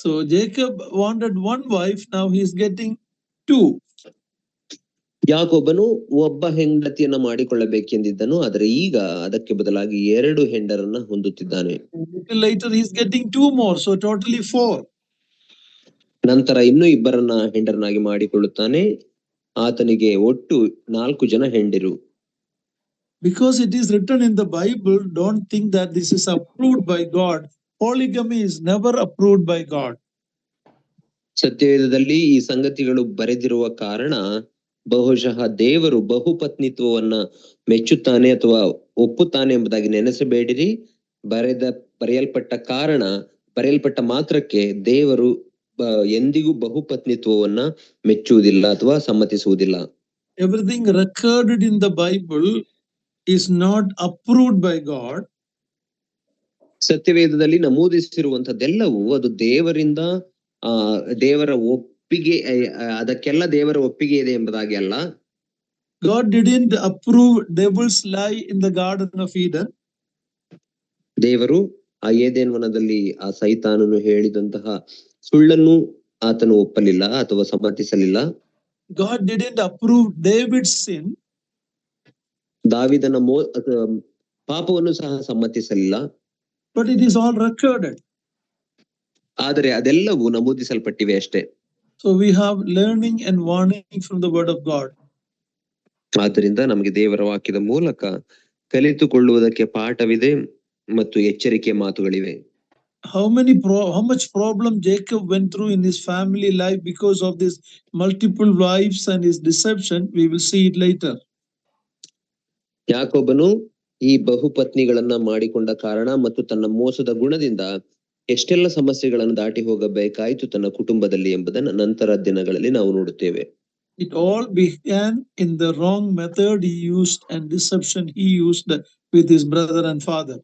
So Jacob wanted one wife, now he is getting two. ಯಾಕೋಬನು ಒಬ್ಬ ಹೆಂಡತಿಯನ್ನ ಮಾಡಿಕೊಳ್ಳಬೇಕೆಂದಿದ್ದನು, ಆದರೆ ಈಗ ಅದಕ್ಕೆ ಬದಲಾಗಿ 2 ಹೆಂಡರನ್ನ ಹೊಂದುತ್ತಿದ್ದಾನೆ. Little later he is getting two more, so totally 4. ನಂತರ ಇನ್ನೂ 2 ಹೆಂಡರನ್ನಾಗಿ ಮಾಡಿಕೊಳ್ಳುತ್ತಾನೆ. ಆತನಿಗೆ ಒಟ್ಟು 4 ಜನ ಹೆಂಡಿರು. Because it is written in the Bible, don't think that this is approved by God. Polygamy is never approved by God. ಸತ್ಯವೇದದಲ್ಲಿ ಈ ಸಂಗತಿಗಳು ಬರೆದಿರುವ ಕಾರಣ ಬಹುಶಃ ದೇವರು ಬಹುಪತ್ನಿತ್ವವನ್ನ ಮೆಚ್ಚುತ್ತಾನೆ ಅಥವಾ ಒಪ್ಪುತ್ತಾನೆ ಎಂಬುದಾಗಿ ನೆನೆಸಬೇಡಿರಿ. ಬರೆಯಲ್ಪಟ್ಟ ಮಾತ್ರಕ್ಕೆ ದೇವರು ಎಂದಿಗೂ ಬಹುಪತ್ನಿತ್ವವನ್ನ ಮೆಚ್ಚುವುದಿಲ್ಲ ಅಥವಾ ಸಮ್ಮತಿಸುವುದಿಲ್ಲ. Everything recorded in the Bible is not approved by God. ಸತ್ಯವೇದದಲ್ಲಿ ನಮೂದಿಸಿರುವಂತದ್ದೆಲ್ಲವೂ ಅದು ದೇವರ ಒಪ್ಪಿಗೆ, ಅದಕ್ಕೆಲ್ಲ ದೇವರ ಒಪ್ಪಿಗೆ ಇದೆ ಎಂಬುದಾಗಿ ಅಲ್ಲ. God didn't approve devil's lie in the Garden of Eden. ದೇವರು ಆ ಏದೆನ್ ವನದಲ್ಲಿ ಆ ಸೈತಾನನು ಹೇಳಿದಂತಹ ಸುಳ್ಳನ್ನು ಆತನು ಒಪ್ಪಲಿಲ್ಲ ಅಥವಾ ಸಮ್ಮತಿಸಲಿಲ್ಲ. God didn't approve David's sin. ದಾವಿದನ ಪಾಪವನ್ನು ಸಹ ಸಮ್ಮತಿಸಲಿಲ್ಲ. But it is all recorded. ಆದರೆ ಅದೆಲ್ಲವೂ ನಮೂದಿಸಲ್ಪಟ್ಟಿವೆ ಅಷ್ಟೇ. So we have learning and warning from the word of God. ಆದ್ದರಿಂದ ನಮಗೆ ದೇವರ ವಾಕ್ಯದ ಮೂಲಕ ಕಲಿತುಕೊಳ್ಳುವುದಕ್ಕೆ ಪಾಠವಿದೆ ಮತ್ತು ಎಚ್ಚರಿಕೆ ಮಾತುಗಳಿವೆ. How much problem Jacob went through in his family life because of this multiple wives and his deception, we will see it later. ಯಾಕೋಬನು ಈ ಬಹುಪತ್ನಿಗಳನ್ನ ಮಾಡಿಕೊಂಡ ಕಾರಣ ಮತ್ತು ತನ್ನ ಮೋಸದ ಗುಣದಿಂದ ಎಷ್ಟೆಲ್ಲ ಸಮಸ್ಯೆಗಳನ್ನು ದಾಟಿ ಹೋಗಬೇಕಾಯಿತು ತನ್ನ ಕುಟುಂಬದಲ್ಲಿ ಎಂಬುದನ್ನು ನಂತರ ದಿನಗಳಲ್ಲಿ ನಾವು ನೋಡುತ್ತೇವೆ. It all began in the wrong method he used and deception he used with his brother and father.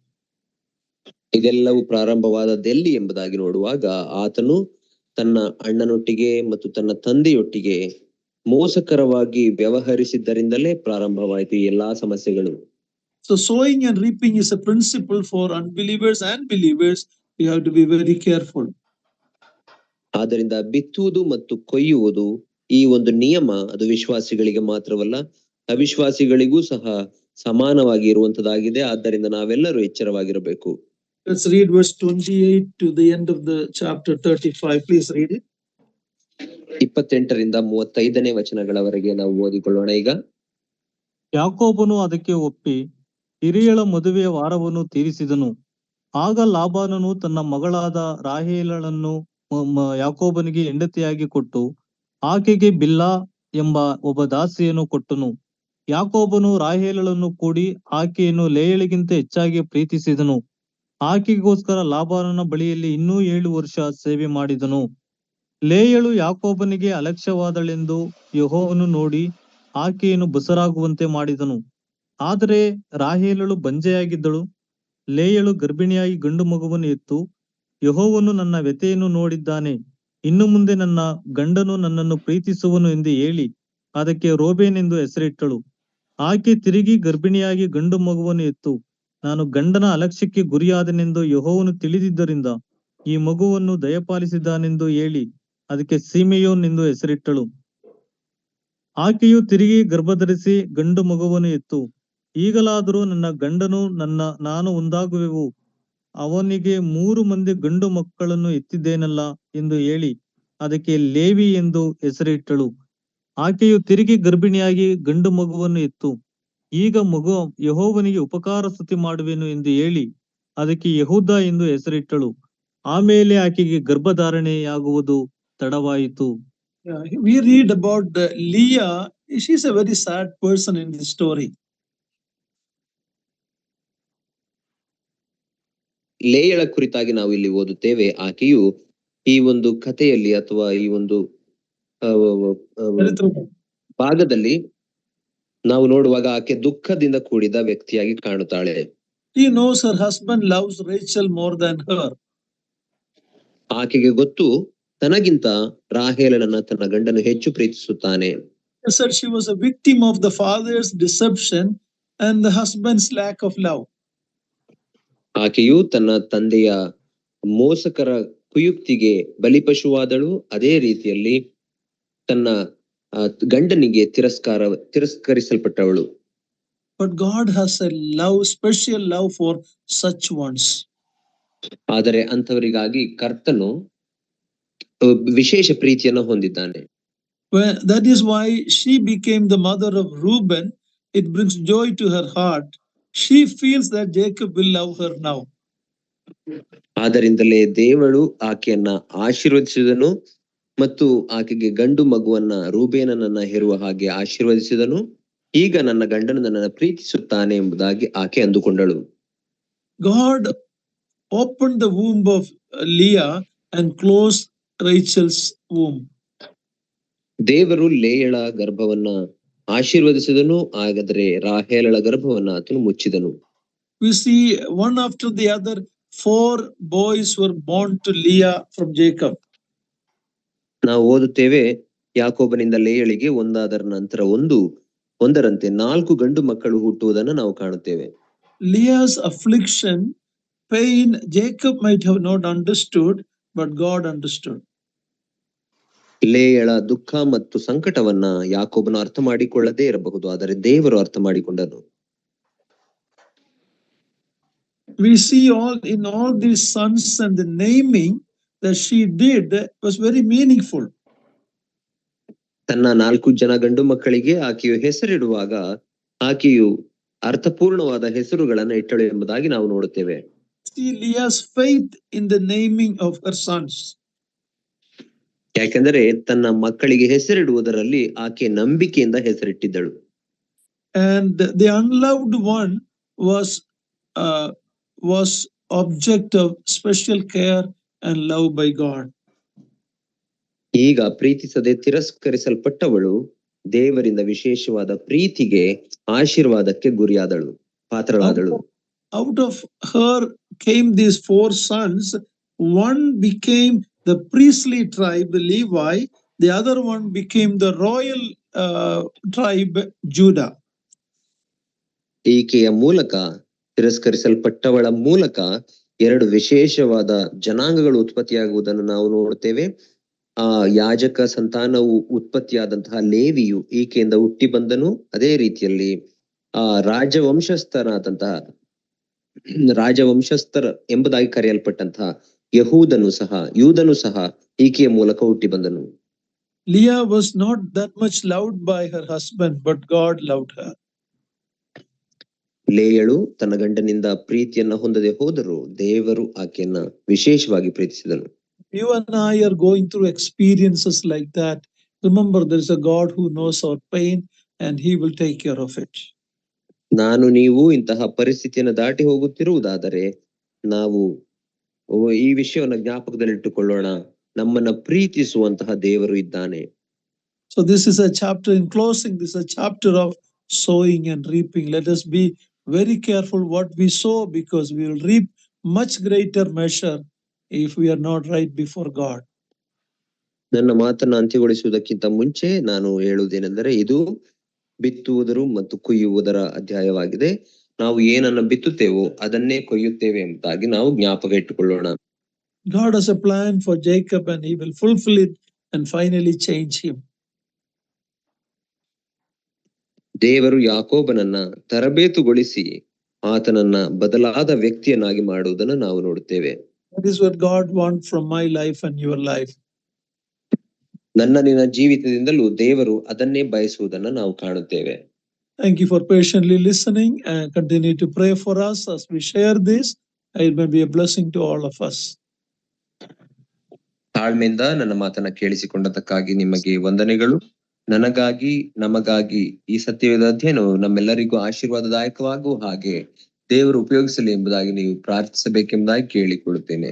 ಇದೆಲ್ಲವೂ ಪ್ರಾರಂಭವಾದದ್ದೆಲ್ಲಿ ಎಂಬುದಾಗಿ ನೋಡುವಾಗ ಆತನು ತನ್ನ ಅಣ್ಣನೊಟ್ಟಿಗೆ ಮತ್ತು ತನ್ನ ತಂದೆಯೊಟ್ಟಿಗೆ ಮೋಸಕರವಾಗಿ ವ್ಯವಹರಿಸಿದ್ದರಿಂದಲೇ ಪ್ರಾರಂಭವಾಯಿತು ಈ ಎಲ್ಲಾ ಸಮಸ್ಯೆಗಳು. So sowing and reaping is a principle for unbelievers and believers. We have to be very careful. ಆದ್ದರಿಂದ ಬಿತ್ತುವುದು ಮತ್ತು ಕೊಯ್ಯುವುದು ಈ ಒಂದು ನಿಯಮ ಅದು ವಿಶ್ವಾಸಿಗಳಿಗೆ ಮಾತ್ರವಲ್ಲ, ಅವಿಶ್ವಾಸಿಗಳಿಗೂ ಸಹ ಸಮಾನವಾಗಿ ಇರುವಂತದ್ದಾಗಿದೆ. ಆದ್ದರಿಂದ ನಾವೆಲ್ಲರೂ ಎಚ್ಚರವಾಗಿರಬೇಕು. Let's read verse 28 to the end of the chapter 35. Please read it. 28ರಿಂದ 35ನೇ ವಚನಗಳವರೆಗೆ ನಾವು ಓದಿಕೊಳ್ಳೋಣ. ಈಗ ಯಾಕೋಬನು ಅದಕ್ಕೆ ಒಪ್ಪಿ ಹಿರಿಯಳ ಮದುವೆಯ ವಾರವನ್ನು ತೀರಿಸಿದನು. ಆಗ ಲಾಬಾನನು ತನ್ನ ಮಗಳಾದ ರಾಹೇಲಳನ್ನು ಯಾಕೋಬನಿಗೆ ಹೆಂಡತಿಯಾಗಿ ಕೊಟ್ಟು ಆಕೆಗೆ ಬಿಲ್ಲಾ ಎಂಬ ಒಬ್ಬ ದಾಸಿಯನ್ನು ಕೊಟ್ಟನು. ಯಾಕೋಬನು ರಾಹೇಲಳನ್ನು ಕೂಡಿ ಆಕೆಯನ್ನು ಲೇಯಳಿಗಿಂತ ಹೆಚ್ಚಾಗಿ ಪ್ರೀತಿಸಿದನು. ಆಕೆಗೋಸ್ಕರ ಲಾಬಾನನ ಬಳಿಯಲ್ಲಿ ಇನ್ನೂ 7 ವರ್ಷ ಸೇವೆ ಮಾಡಿದನು. ಲೇಯಳು ಯಾಕೋಬನಿಗೆ ಅಲಕ್ಷ್ಯವಾದಳೆಂದು ಯೆಹೋವನು ನೋಡಿ ಆಕೆಯನ್ನು ಬಸರಾಗುವಂತೆ ಮಾಡಿದನು. ಆದರೆ ರಾಹೇಲಳು ಬಂಜೆಯಾಗಿದ್ದಳು. ಲೇಯಳು ಗರ್ಭಿಣಿಯಾಗಿ ಗಂಡು ಮಗುವನ್ನು ಹೆತ್ತು, ಯೆಹೋವನು ನನ್ನ ವ್ಯಥೆಯನ್ನು ನೋಡಿದ್ದಾನೆ, ಇನ್ನು ಮುಂದೆ ನನ್ನ ಗಂಡನು ನನ್ನನ್ನು ಪ್ರೀತಿಸುವನು ಎಂದು ಹೇಳಿ ಅದಕ್ಕೆ ರೋಬೇನ್ ಎಂದು ಹೆಸರಿಟ್ಟಳು. ಆಕೆ ತಿರುಗಿ ಗರ್ಭಿಣಿಯಾಗಿ ಗಂಡು ಮಗುವನ್ನು ಹೆತ್ತು, ನಾನು ಗಂಡನ ಅಲಕ್ಷ್ಯಕ್ಕೆ ಗುರಿಯಾದನೆಂದು ಯೆಹೋವನು ತಿಳಿದಿದ್ದರಿಂದ ಈ ಮಗುವನ್ನು ದಯಪಾಲಿಸಿದ್ದಾನೆಂದು ಹೇಳಿ ಅದಕ್ಕೆ ಸಿಮೆಯೋನ್ ಎಂದು ಹೆಸರಿಟ್ಟಳು. ಆಕೆಯು ತಿರುಗಿ ಗರ್ಭಧರಿಸಿ ಗಂಡು ಮಗುವನ್ನು ಹೆತ್ತು, ಈಗಲಾದರೂ ನನ್ನ ಗಂಡನು ನಾನು ಒಂದಾಗುವೆವು, ಅವನಿಗೆ 3 ಮಂದಿ ಗಂಡು ಮಕ್ಕಳನ್ನು ಎತ್ತಿದ್ದೇನಲ್ಲ ಎಂದು ಹೇಳಿ ಅದಕ್ಕೆ ಲೇವಿ ಎಂದು ಹೆಸರಿಟ್ಟಳು. ಆಕೆಯು ತಿರುಗಿ ಗರ್ಭಿಣಿಯಾಗಿ ಗಂಡು ಮಗುವನ್ನು ಹೆತ್ತು, ಈಗ ಮಗು ಯೆಹೋವನಿಗೆ ಉಪಕಾರ ಸ್ತುತಿ ಮಾಡುವೆನು ಎಂದು ಹೇಳಿ ಅದಕ್ಕೆ ಯೆಹೂದ ಎಂದು ಹೆಸರಿಟ್ಟಳು. ಆಮೇಲೆ ಆಕೆಗೆ ಗರ್ಭಧಾರಣೆಯಾಗುವುದು ತಡವಾಯಿತು. We read about Leah. She's a very sad person in this story. ಲೇಯಳ ಕುರಿತಾಗಿ ನಾವು ಇಲ್ಲಿ ಓದುತ್ತೇವೆ. ಆಕೆಯು ಈ ಒಂದು ಕಥೆಯಲ್ಲಿ ಅಥವಾ ಈ ಒಂದು ಭಾಗದಲ್ಲಿ ನಾವು ನೋಡುವಾಗ ಆಕೆ ದುಃಖದಿಂದ ಕೂಡಿದ ವ್ಯಕ್ತಿಯಾಗಿ ಕಾಣುತ್ತಾಳೆ. She knows her husband loves Rachel more than her. ಆಕೆಗೆ ಗೊತ್ತು ತನಗಿಂತ ರಾಹೇಲನನ್ನ ತನ್ನ ಗಂಡನು ಹೆಚ್ಚು ಪ್ರೀತಿಸುತ್ತಾನೆ. She said she was a victim of the father's deception and the husband's lack of love. ಆಕೆಯು ತನ್ನ ತಂದೆಯ ಮೋಸಕರ ಕುಯುಕ್ತಿಗೆ ಬಲಿಪಶುವಾದಳು. ಅದೇ ರೀತಿಯಲ್ಲಿ ತನ್ನ ಗಂಡನಿಗೆ ತಿರಸ್ಕರಿಸಲ್ಪಟ್ಟವಳು. But God has a love, special love for such ones. ಆದರೆ ಅಂಥವರಿಗಾಗಿ ಕರ್ತನು ವಿಶೇಷ ಪ್ರೀತಿಯನ್ನು ಹೊಂದಿದ್ದಾನೆ. That is why she became the mother of Reuben. It brings joy to her heart. She feels that Jacob will love her now. ಆದ್ದರಿಂದಲೇ ದೇವರು ಆಕೆಯನ್ನ ಆಶೀರ್ವದಿಸಿದನು ಮತ್ತು ಆಕೆಗೆ ಗಂಡು ಮಗುವನ್ನ ರೂಬೇನನನ್ನ ಹೆರುವ ಹಾಗೆ ಆಶೀರ್ವದಿಸಿದನು. ಈಗ ನನ್ನ ಗಂಡನು ನನ್ನನ್ನು ಪ್ರೀತಿಸುತ್ತಾನೆ ಎಂಬುದಾಗಿ ಆಕೆ ಅಂದುಕೊಂಡಳು. God opened the womb of Leah and closed Rachel's womb. ದೇವರು ಲೇಯಳ ಗರ್ಭವನ್ನ ಆಶೀರ್ವದಿಸಿದನು, ಹಾಗಾದರೆ ರಾಹೇಲಳ ಗರ್ಭವನ್ನ ಆತನು ಮುಚ್ಚಿದನು. We see one after the other 4 boys were born to Leah from Jacob. ನಾವು ಓದುತ್ತೇವೆ, ಯಾಕೋಬನಿಂದ ಲೇಯಳಿಗೆ ಒಂದಾದರ ನಂತರ ಒಂದರಂತೆ 4 ಗಂಡು ಮಕ್ಕಳು ಹುಟ್ಟುವುದನ್ನು ನಾವು ಕಾಣುತ್ತೇವೆ. Leah's affliction, pain, Jacob might have not understood, but God understood. ಲೇಯಳ ದುಃಖ ಮತ್ತು ಸಂಕಟವನ್ನ ಯಾಕೋಬನು ಅರ್ಥ ಮಾಡಿಕೊಳ್ಳದೇ ಇರಬಹುದು, ಆದರೆ ದೇವರು ಅರ್ಥ ಮಾಡಿಕೊಂಡನು. We see in all these sons, and the naming that she did was very meaningful. ತನ್ನ 4 ಜನ ಗಂಡು ಮಕ್ಕಳಿಗೆ ಆಕೆಯು ಹೆಸರಿಡುವಾಗ ಆಕೆಯು ಅರ್ಥಪೂರ್ಣವಾದ ಹೆಸರುಗಳನ್ನು ಇಟ್ಟಳು ಎಂಬುದಾಗಿ ನಾವು ನೋಡುತ್ತೇವೆ. See Leah's faith in the naming of her sons. ಯಾಕೆಂದರೆ ತನ್ನ ಮಕ್ಕಳಿಗೆ ಹೆಸರಿಡುವುದರಲ್ಲಿ ಆಕೆ ನಂಬಿಕೆಯಿಂದ ಹೆಸರಿಟ್ಟಿದ್ದಳು. And the unloved one was object of special care and love by God. ಈಗ ಪ್ರೀತಿಸದೆ ತಿರಸ್ಕರಿಸಲ್ಪಟ್ಟವಳು ದೇವರಿಂದ ವಿಶೇಷವಾದ ಪ್ರೀತಿಗೆ ಆಶೀರ್ವಾದಕ್ಕೆ ಗುರಿಯಾದಳು, ಪಾತ್ರಳಾದಳು. Out of her came these 4 sons. One became the priestly tribe, Levi. The other one became the royal tribe, Judah. ಈಕೆಯ ಮೂಲಕ, ತಿರಸ್ಕರಿಸಲ್ಪಟ್ಟವಳ ಮೂಲಕ 2 ವಿಶೇಷವಾದ ಜನಾಂಗಗಳು ಉತ್ಪತ್ತಿಯಾಗುವುದನ್ನು ನಾವು ನೋಡುತ್ತೇವೆ. ಆ ಯಾಜಕ ಸಂತಾನವು ಉತ್ಪತ್ತಿಯಾದಂತಹ ಲೇವಿಯು ಈಕೆಯಿಂದ ಹುಟ್ಟಿ ಬಂದನು. ಅದೇ ರೀತಿಯಲ್ಲಿ ರಾಜವಂಶಸ್ಥರ ಎಂಬುದಾಗಿ ಕರೆಯಲ್ಪಟ್ಟಂತಹ ಯೂದನು ಸಹ ಈಕೆಯ ಮೂಲಕ ಹುಟ್ಟಿ ಬಂದನು. Leah was not that much loved by her husband, but God loved her. ಲೇಯಳು ತನ್ನ ಗಂಡನಿಂದ ಪ್ರೀತಿಯನ್ನ ಹೊಂದದೆ ಹೋದರೂ ದೇವರು ಆಕೆಯನ್ನ ವಿಶೇಷವಾಗಿ ಪ್ರೀತಿಸಿದನು. You and I are going through experiences like that. Remember, there is a God who knows our pain and he will take care of it. ನಾನು ನೀವು ಇಂತಹ ಪರಿಸ್ಥಿತಿಯನ್ನು ದಾಟಿ ಹೋಗುತ್ತಿರುವುದಾದರೆ ನಾವು ಈ ವಿಷಯವನ್ನು ಜ್ಞಾಪಕದಲ್ಲಿಟ್ಟುಕೊಳ್ಳೋಣ, ನಮ್ಮನ್ನ ಪ್ರೀತಿಸುವಂತಹ ದೇವರು ಇದ್ದಾನೆ. So this is a chapter, in closing, this is a chapter of sowing and reaping. Let us be very careful what we sow, because we will reap much greater measure if we are not right before God. ನನ್ನ ಮಾತನ್ನು ಅಂತ್ಯಗೊಳಿಸುವುದಕ್ಕಿಂತ ಮುಂಚೆ ನಾನು ಹೇಳುವುದೇನೆಂದರೆ, ಇದು ಬಿತ್ತುವುದರ ಮತ್ತು ಕೊಯ್ಯುವುದರ ಅಧ್ಯಾಯವಾಗಿದೆ. ನಾವು ಏನನ್ನ ಬಿತ್ತುತ್ತೇವೋ ಅದನ್ನೇ ಕೊಯ್ಯುತ್ತೇವೆ ಎಂಬುದಾಗಿ ನಾವು ಜ್ಞಾಪಕ ಇಟ್ಟುಕೊಳ್ಳೋಣ. God has a plan for Jacob and he will fulfill it and finally change him. ದೇವರು ಯಾಕೋಬನನ್ನ ತರಬೇತುಗೊಳಿಸಿ ಆತನನ್ನ ಬದಲಾದ ವ್ಯಕ್ತಿಯನ್ನಾಗಿ ಮಾಡುವುದನ್ನು ನಾವು ನೋಡುತ್ತೇವೆ. That is what God wants from my life and your life. ನಿನ್ನ ಜೀವಿತದಿಂದಲೂ ದೇವರು ಅದನ್ನೇ ಬಯಸುವುದನ್ನು ನಾವು ಕಾಣುತ್ತೇವೆ. Thank you for patiently listening, and continue to pray for us as we share this. It may be a blessing to all of us. ತಾಳ್ಮೆಯಿಂದ ನನ್ನ ಮಾತನ್ನ ಕೇಳಿಸಿಕೊಂಡದಕ್ಕಾಗಿ ನಿಮಗೆ ವಂದನೆಗಳು. ನನಗಾಗಿ ನಮಗಾಗಿ ಈ ಸತ್ಯವೇದ ಅಧ್ಯಯನವು ನಮ್ಮೆಲ್ಲರಿಗೂ ಆಶೀರ್ವಾದದಾಯಕವಾಗುವ ಹಾಗೆ ದೇವರು ಉಪಯೋಗಿಸಲಿ ಎಂಬುದಾಗಿ ನೀವು ಪ್ರಾರ್ಥಿಸಬೇಕೆಂಬುದಾಗಿ ಕೇಳಿಕೊಳ್ಳುತ್ತೇನೆ.